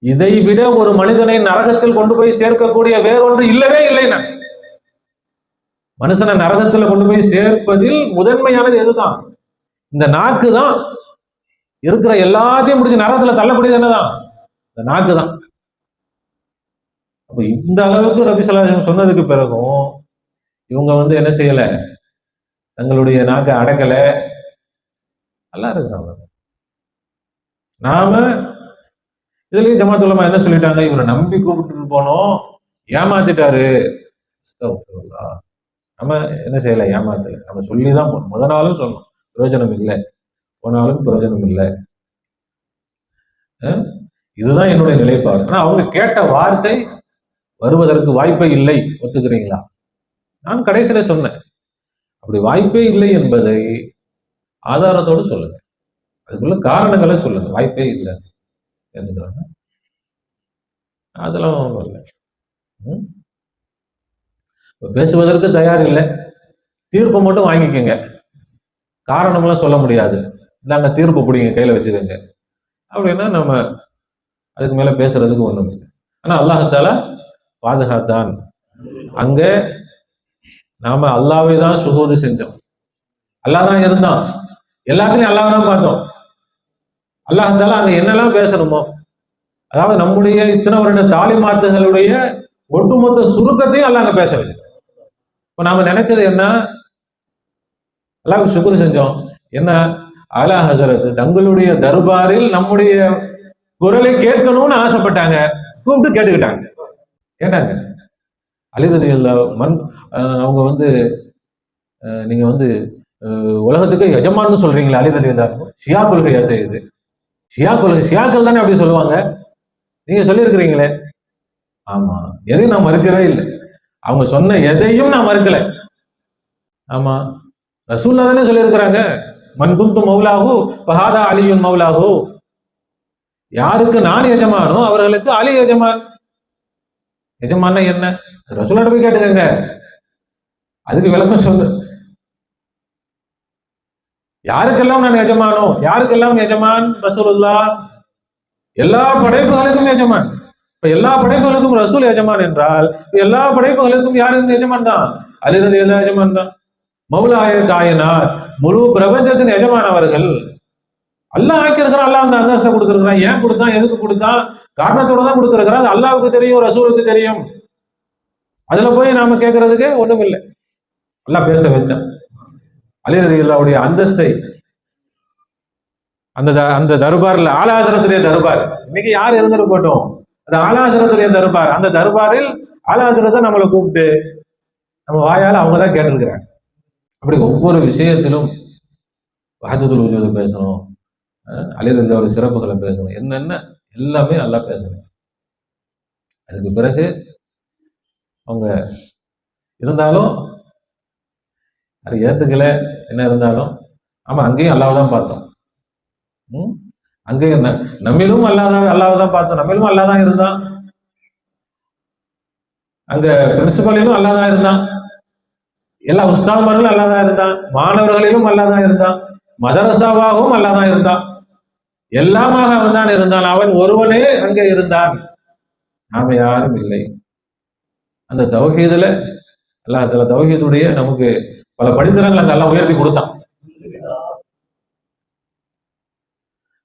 இதை விட ஒரு மனிதனை நரகத்தில் கொண்டு போய் சேர்க்கக்கூடிய வேறொன்று இல்லவே இல்லைன்னா. மனுஷனை நரகத்துல கொண்டு போய் சேர்ப்பதில் முதன்மையானது எதுதான்? இந்த நாக்கு தான். இருக்கிற எல்லாத்தையும் முடிச்சு நரகத்துல தள்ளக்கூடியது என்னதான்? இந்த நாக்கு தான். அப்ப இந்த அளவுக்கு நபி ஸல்லல்லாஹு அலைஹி வஸல்லம் சொன்னதுக்கு பிறகும் இவங்க என்ன செய்யல, தங்களுடைய நாக்கை அடக்கல. நல்லா இருக்கிறாங்க. நாம இதுலயும் ஜமாத் உலமா என்ன சொல்லிட்டாங்க, இவரை நம்பி கூப்பிட்டு போனோம், ஏமாத்திட்டாரு. அஸ்தக்ஃபிருல்லாஹ். நம்ம என்ன செய்யல, ஏமாத்தல. நம்ம சொல்லிதான் போனோம். முத நாளும் சொன்னோம், பிரயோஜனம் இல்லை. போனாலும் பிரயோஜனம் இல்லை. இதுதான் என்னுடைய நிலைப்பாடு. ஆனா அவங்க கேட்ட வார்த்தை வருவதற்கு வாய்ப்பே இல்லை, ஒத்துக்கிறீங்களா? நான் கடைசியில சொன்னேன், அப்படி வாய்ப்பே இல்லை என்பதை ஆதாரத்தோடு சொல்லுங்க, அதுக்குள்ள காரணங்களை சொல்லுங்க. வாய்ப்பே இல்லை எதுக்குறாங்க, அதெல்லாம் ஒன்றும் இல்லை. பேசுவதற்கு தயார் இல்லை, தீர்ப்பை மட்டும் வாங்கிக்கோங்க, காரணம்லாம் சொல்ல முடியாது. இந்தாங்க தீர்ப்பு பிடிங்க, கையில வச்சுக்கோங்க அப்படின்னா நம்ம அதுக்கு மேல பேசுறதுக்கு ஒண்ணும் இல்லை. ஆனா அல்லாஹ் பாதுகாத்தான். அங்க நாம அல்லாஹ்வை தான் சுகூது செஞ்சோம். அல்லாஹ் தான் இருந்தான், எல்லாத்துலயும் அல்லாஹ் தான் பார்த்தோம். அல்லாஹ் அங்க என்னெல்லாம் பேசணுமோ, அதாவது நம்முடைய இத்தனை வருட தாலிமாத்துகளுடைய ஒட்டுமொத்த சுருக்கத்தையும் அல்லாஹ் அங்க பேச வச்சு. இப்ப நாம நினைச்சது என்ன, அல்லாஹ்வுக்கு சுக்ர் செஞ்சோம். என்ன, ஆலா ஹஸரத் தங்களுடைய தர்பாரில் நம்முடைய குரலை கேட்கணும்னு ஆசைப்பட்டாங்க, கூப்பிட்டு கேட்டாங்க. அலி ரலியல்லாஹு அவங்க நீங்க உலகத்துக்கு எஜமான்னு சொல்றீங்களா அலி ரலியல்லாஹு? ஷியா கொள்கையாச்சு இது. ஷியாக்கள் தானே அப்படி சொல்லுவாங்க, நீங்க சொல்லியிருக்கிறீங்களே. ஆமா, எதையும் நான் மறுக்கவே இல்லை, அவங்க சொன்ன எதையும் நான் மறுக்கல. ஆமா, ரசூலுல்லாஹ் தானே சொல்லியிருக்கிறாங்க, மன் குன்து மௌலாஹு ஃபஹாதா அலியுன் மௌலாஹு. யாருக்கு நான் எஜமானோ அவர்களுக்கு அலி எஜமான். எஜமான்னா என்ன, ரசூலுல்லாஹ் போய் கேட்டுக்கங்க, அதுக்கு விளக்கம் சொல்லு. யாருக்கெல்லாம் நான் எஜமானோ, யாருக்கெல்லாம் எஜமான் ரசூலுல்லாஹ்? எல்லா படைப்புகளுக்கும் எஜமான். இப்ப எல்லா படைப்புகளுக்கும் ரசூல் எஜமான் என்றால் எல்லா படைப்புகளுக்கும் யாரும் எஜமான் தான், அலி ரலியல்லாஹு எஜமான் தான். மௌலாய காயினாத், முழு பிரபஞ்சத்தின் எஜமான் அவர்கள். அல்லாஹ் ஆக்கியிருக்கிறான், அல்லாஹ் அந்த அந்தஸ்தை கொடுத்திருக்கிறான். ஏன் கொடுத்தான், எதுக்கு கொடுத்தான், காரணத்தோட தான் கொடுத்திருக்கிறான். அது அல்லாஹ்வுக்கு தெரியும், ரசூலுக்கு தெரியும். அதுல போய் நாம கேட்கறதுக்கு ஒண்ணும் இல்லை. அல்லாஹ் பேச வச்சான். அலி ரலியல்லாஹுடைய அந்தஸ்தை அந்த தர்பார்ல, ஆலா ஹஸரத்துடைய தர்பார், இன்னைக்கு யார் இருந்துட்டு போட்டோம், அது ஆலா ஹஸரத்துடைய தர்பார். அந்த தர்பாரில் ஆலா ஹஸரத்தை நம்மளை கூப்பிட்டு நம்ம வாயால அவங்க தான் கேட்டிருக்கிறாங்க. அப்படி ஒவ்வொரு விஷயத்திலும் வஹதத்துல் வஜூத் பேசணும், அலி ரலியல்லாஹுடைய சிறப்புகளை பேசணும், என்னென்ன எல்லாமே அல்லாஹ் பேசணும். அதுக்கு பிறகு அவங்க இருந்தாலும் அது ஏத்துக்கல, என்ன இருந்தாலும் ஆமா அங்கேயும் அல்லாஹ் தான் பார்த்தோம். அங்கேயும் நம்மிலும் அல்லாஹ் தான் பார்த்தோம், நம்மிலும் அல்லாஹ் தான் இருந்தான். அங்க பிரின்சிபலிலும் அல்லாஹ் தான் இருந்தான், எல்லா உஸ்தாத்மார்களும் அல்லாஹ் தான் இருந்தான், மாணவர்களிலும் அல்லாஹ் தான் இருந்தான், மதரசாவாகவும் அல்லாஹ் தான் இருந்தான், எல்லாமாக அவன் தான் இருந்தான். அவன் ஒருவனே அங்கே இருந்தான், நாம யாரும் இல்லை. அந்த தௌஹீதுல அல்லாஹ் தஆலா தௌஹீதுடைய நமக்கு பல படித்தரங்கள் அங்க எல்லாம் உயர்த்தி கொடுத்தான்.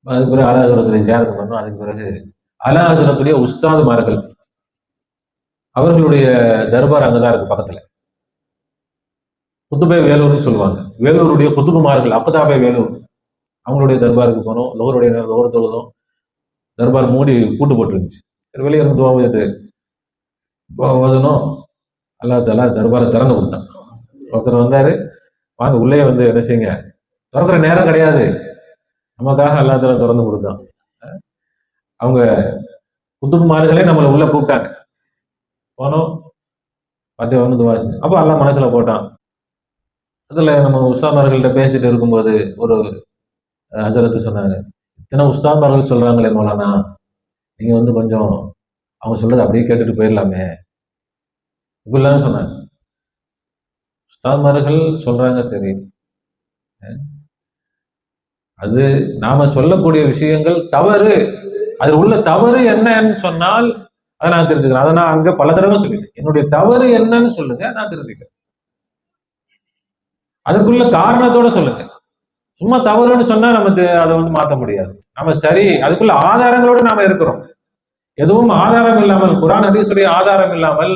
அதுக்கு பிறகு ஆலா ஹஸரத்துடைய ஜியாரத் பண்ணோம். அதுக்கு பிறகு ஆலா ஹஸரத்துடைய உஸ்தாதுமார்கள் அவர்களுடைய தர்பார் அங்கதான் இருக்கு பக்கத்துல. குத்துபே வேலூர்னு சொல்லுவாங்க, வேலூருடைய குத்துபுமார்கள், அப்தாபே வேலூர், அவங்களுடைய தர்பாருக்கு போனோம். லோகருடைய நேரம் லோகர் தொழுதும், தர்பார் மூடி பூட்டு போட்டுருந்துச்சு. வெளியே இருந்து துவா ஓதிட்டு ஓதணும். அல்லாஹ் தஆலா தர்பாரை திறந்து கொடுத்தான். ஒருத்தர் வந்தாரு, வாங்க உள்ளே என்ன செய்யுங்க, திறக்கிற நேரம் கிடையாது, நமக்காக அல்லாஹ் தஆலா திறந்து கொடுத்தான். அவங்க குத்துபுமார்களே நம்மளை உள்ள கூப்பிட்டாங்க. போனோம், துவா செஞ்சோம். அப்போ அல்லாஹ் மனசுல போட்டான், அதுல நம்ம உஸ்தாமார்கள்ட்ட பேசிட்டு இருக்கும்போது ஒரு ஹஜரத்து சொன்னாங்க, இத்தனை உஸ்தாமார்கள் சொல்றாங்களே மௌலானா, நீங்க வந்து கொஞ்சம் அவங்க சொல்றது அப்படியே கேட்டுட்டு போயிடலாமே, இப்படிலாம் சொன்னாங்க. உஸ்தாமார்கள் சொல்றாங்க சரி, அது நாம சொல்லக்கூடிய விஷயங்கள் தவறு, அதில் உள்ள தவறு என்னன்னு சொன்னால் அதை நான் திருத்திக்கிறேன். அதை நான் அங்க பல தடவை சொல்லிட்டேன். என்னுடைய தவறு என்னன்னு சொல்லுங்க, நான் திருத்திக்கிறேன். அதுக்குள்ள காரணத்தோட சொல்லுங்க. சும்மா தவறுன்னு சொன்னா நம்ம அதை வந்து மாற்ற முடியாது. நம்ம சரி, அதுக்குள்ள ஆதாரங்களோடு நாம இருக்கிறோம். எதுவும் ஆதாரம் இல்லாமல், குர்ஆன் ஹதீஸுடைய ஆதாரம் இல்லாமல்,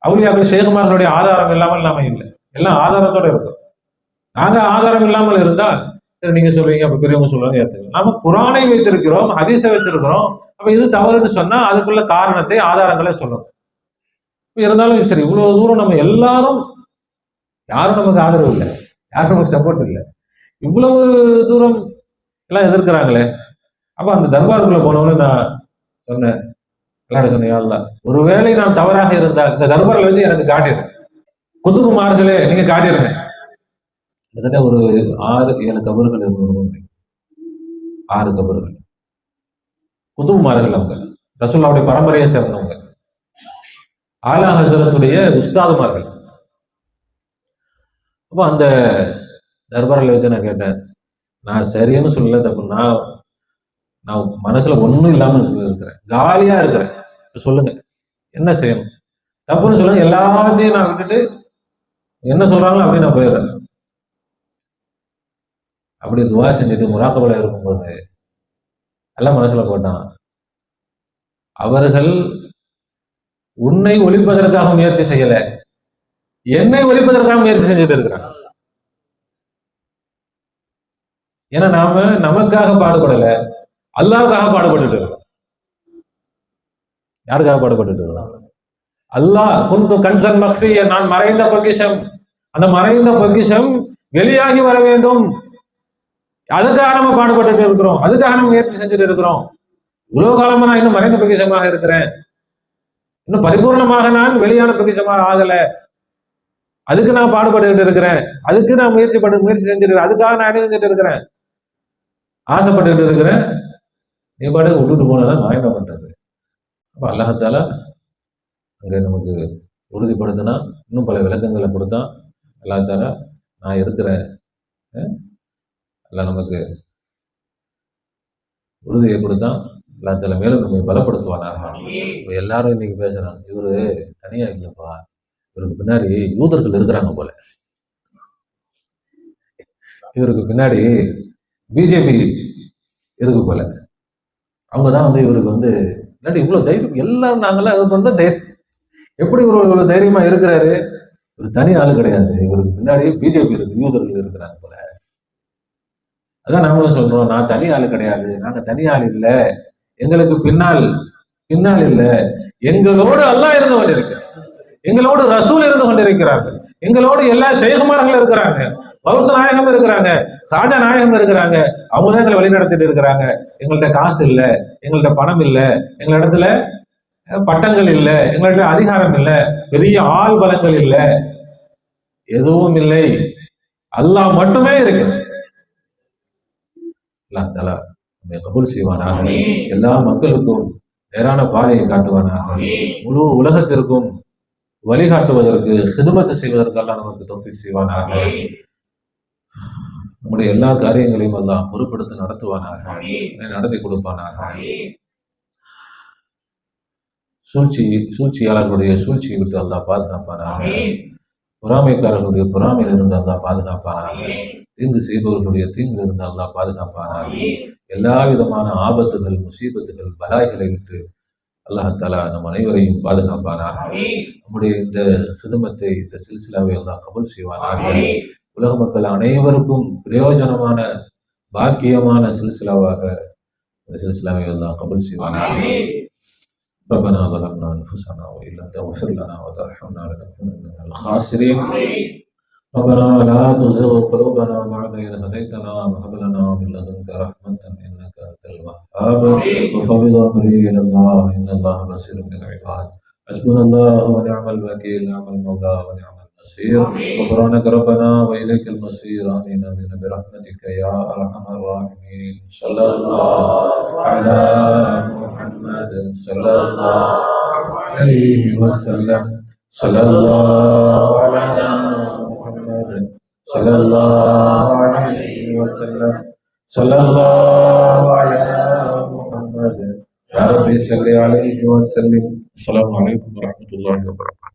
அவுலியாக்கள் ஷேகுமார்களுடைய ஆதாரம் இல்லாமல் நாம இல்லை. எல்லாம் ஆதாரத்தோட இருக்கும். நாங்க ஆதாரம் இல்லாமல் இருந்தால் சரி, நீங்க சொல்றீங்க, அப்ப பெரியவங்க சொல்றாங்க ஏத்துக்கலாம். நாம குர்ஆனை வைத்திருக்கிறோம், ஹதீஸை வச்சிருக்கிறோம். அப்ப இது தவறுன்னு சொன்னா அதுக்குள்ள காரணத்தை, ஆதாரங்களை சொல்லணும். இருந்தாலும் சரி, இவ்வளவு தூரம் நம்ம எல்லாரும், யாரும் நமக்கு ஆதரவு இல்லை, யாரும் நமக்கு சப்போர்ட் இல்லை, இவ்வளவு தூரம் எல்லாம் எதிர்க்கிறாங்களே. அப்ப அந்த தர்பாருக்குள்ள போனவொன்னு நான் சொன்னேன், சொன்னேன், ஒருவேளை நான் தவறாக இருந்தால் இந்த தர்பாரில் வச்சு எனக்கு காட்டிடுறேன், குதுபுமார்களே நீங்க காட்டிருங்க. கிட்டத்தட்ட ஒரு 6-7 கபர்கள் இருந்தவங்க, 6 கபர்கள் குதுபுமார்கள். அவங்க ரசூலுல்லாஹ்வுடைய பரம்பரையை சேர்ந்தவங்க, ஆலா ஹஸரத்துடைய உஸ்தாதுமார்கள். அப்போ அந்த தர்பாரில் வச்சு நான் கேட்டேன், நான் சரின்னு சொல்லல, தப்பு, நான் மனசுல ஒண்ணும் இல்லாம இருக்கிறேன், காலியா இருக்கிறேன், சொல்லுங்க என்ன செய்யணும், தப்புன்னு சொல்லுங்க, எல்லாத்தையும் நான் விட்டுட்டு என்ன சொல்றாங்களோ அப்படி நான் போயிடுறேன். அப்படி துவா செஞ்சுட்டு முராக்கபல இருக்கும்போது எல்லாம் மனசுல போட்டான், அவர்கள் உன்னை ஒழிப்பதற்காக முயற்சி செய்யல, என்னை ஒழிப்பதற்காக முயற்சி செஞ்சுட்டு இருக்கிறாங்க. ஏன்னா நாம நமக்காக பாடுபடல, அல்லாஹ்வுக்காக பாடுபட்டு இருக்கோம். யாருக்காக பாடுபட்டு இருக்கோம்? அல்லாஹ் குந்து கன்சன் மக்ஃபிய, நான் மறைந்த பொக்கிஷம், அந்த மறைந்த பொக்கிஷம் வெளியாகி வர வேண்டும், அதுக்காக நம்ம பாடுபட்டு இருக்கிறோம், அதுக்காக நம்ம முயற்சி செஞ்சுட்டு இருக்கிறோம். இவ்வளவு காலமா நான் இன்னும் மறைந்த பொக்கிஷமாக இருக்கிறேன், இன்னும் பரிபூர்ணமாக நான் வெளியான பொக்கிஷமாக ஆகல, அதுக்கு நான் பாடுபட்டு இருக்கிறேன், அதுக்கு நான் முயற்சி செஞ்சுட்டு இருக்கிறேன், அதுக்காக நான் என்ன செஞ்சுட்டு இருக்கிறேன், ஆசைப்பட்டு இருக்கிறேன். நீ பாட்டுக்கு விட்டுட்டு போனதான் நான் என்ன பண்றது? அப்ப அல்லாஹ் அங்க நமக்கு உறுதிப்படுத்தினா, இன்னும் பல விளக்கங்களை கொடுத்தான். அல்லாஹ் நான் இருக்கிறேன், எல்லாம் நமக்கு உறுதியை கொடுத்தான். அல்லாஹ் மேலும் நம்மை பலப்படுத்துவானாக. இப்ப எல்லாரும் இன்னைக்கு பேசுறாங்க, இவரு தனியா இல்லப்பா, இவருக்கு பின்னாடி யூதர்கள் இருக்கிறாங்க போல, இவருக்கு பின்னாடி பிஜேபி இருக்கு போல, அவங்கதான் வந்து இவருக்கு வந்து இவ்வளவு தைரியம், எல்லாரும் நாங்கெல்லாம் இது பண்ற தைரியம், எப்படி இவ்வளவு தைரியமா இருக்கிறாரு? இவர் தனி ஆளு கிடையாது, இவருக்கு பின்னாடி பிஜேபி இருக்கு, யூதர்கள் இருக்கிறாங்க போல. அதான் நாமளும் சொல்றோம், நான் தனி ஆளு கிடையாது, நாங்க தனி ஆள் இல்ல, எங்களுக்கு பின்னால் இல்ல, எங்களோடு அல்லாஹ் இருந்து கொண்டிருக்கிறார், எங்களோடு ரசூல் இருந்து கொண்டிருக்கிறார்கள், எங்களோடு எல்லா ஷேகுமார்கள் இருக்கிறாங்க, பௌச நாயகம் இருக்கிறாங்க, சாஜா நாயகம் இருக்கிறாங்க, அவங்க தான் எங்களை வழிநடத்திட்டு இருக்கிறாங்க. எங்கள்கிட்ட காசு இல்ல, எங்கள்கிட்ட பணம் இல்ல, எங்களிடத்துல பட்டங்கள் இல்ல, எங்கள்கிட்ட அதிகாரம் இல்ல, பெரிய ஆள் பலங்கள் இல்ல, எதுவும் இல்லை, அல்லாஹ் மட்டுமே இருக்கு. அல்லாஹ் தஆலா நம்மை கபூல் செய்வானாக, எல்லா மக்களுக்கும் நேரான பாதையை காட்டுவானாக, முழு உலகத்திற்கும் வழிகாட்டுவதற்கு, ஹிதுமத் செய்வதற்கு அல்லாஹ் நமக்கு தௌஃபீக் செய்வானாக. நம்முடைய எல்லா காரியங்களையும் அல்லாஹ் பொறுப்படுத்தி நடத்துவானாக, நடத்தி கொடுப்பானாக. சூழ்ச்சியாளர்களுடைய சூழ்ச்சியை விட்டு அல்லாஹ் பாதுகாப்பானாக, பொறாமைக்காரர்களுடைய பொறாமையில் இருந்து அல்லாஹ் பாதுகாப்பானாக, தீங்கு செய்பவர்களுடைய தீங்கில் இருந்து அல்லாஹ் பாதுகாப்பானாக. எல்லா விதமான ஆபத்துகள், முசீபத்துகள், பலாய்களை விட்டு அல்லாஹ் தஆலா நம் அனைவரையும் பாதுகாப்பானாக. நம்முடைய இந்த ஹிதுமத்தை, இந்த சில்சிலாவை அல்லாஹ் கபூல் செய்வானாக. உலக மக்கள் அனைவருக்கும் பிரயோஜனமான பாக்கியமான சில்சிலாவாக இந்த சில்சிலாவை அல்லாஹ் கபூல் செய்வானாக. ربنا ظلمنا انفسنا وان لم تغفر لنا وترحمنا لنكونن من الخاسرين. ربنا لا تزغ قلوبنا بعد إذ هديتنا وهب لنا من لدنك رحمة إنك أنت الوهاب. وفوض أمري إلى الله إن الله بصير بالعباد. حسبنا الله ونعم الوكيل، نعم المولى ونعم المصير. غفرانك ربنا وإليك المصير. آمين آمين برحمتك يا أرحم الراحمين. صلى الله على محمد صلى الله عليه وسلم. صلى الله على محمد صلى الله عليه وسلم. صلى الله على محمد يا رب صل عليه وسلم. السلام عليكم ورحمة الله وبركاته.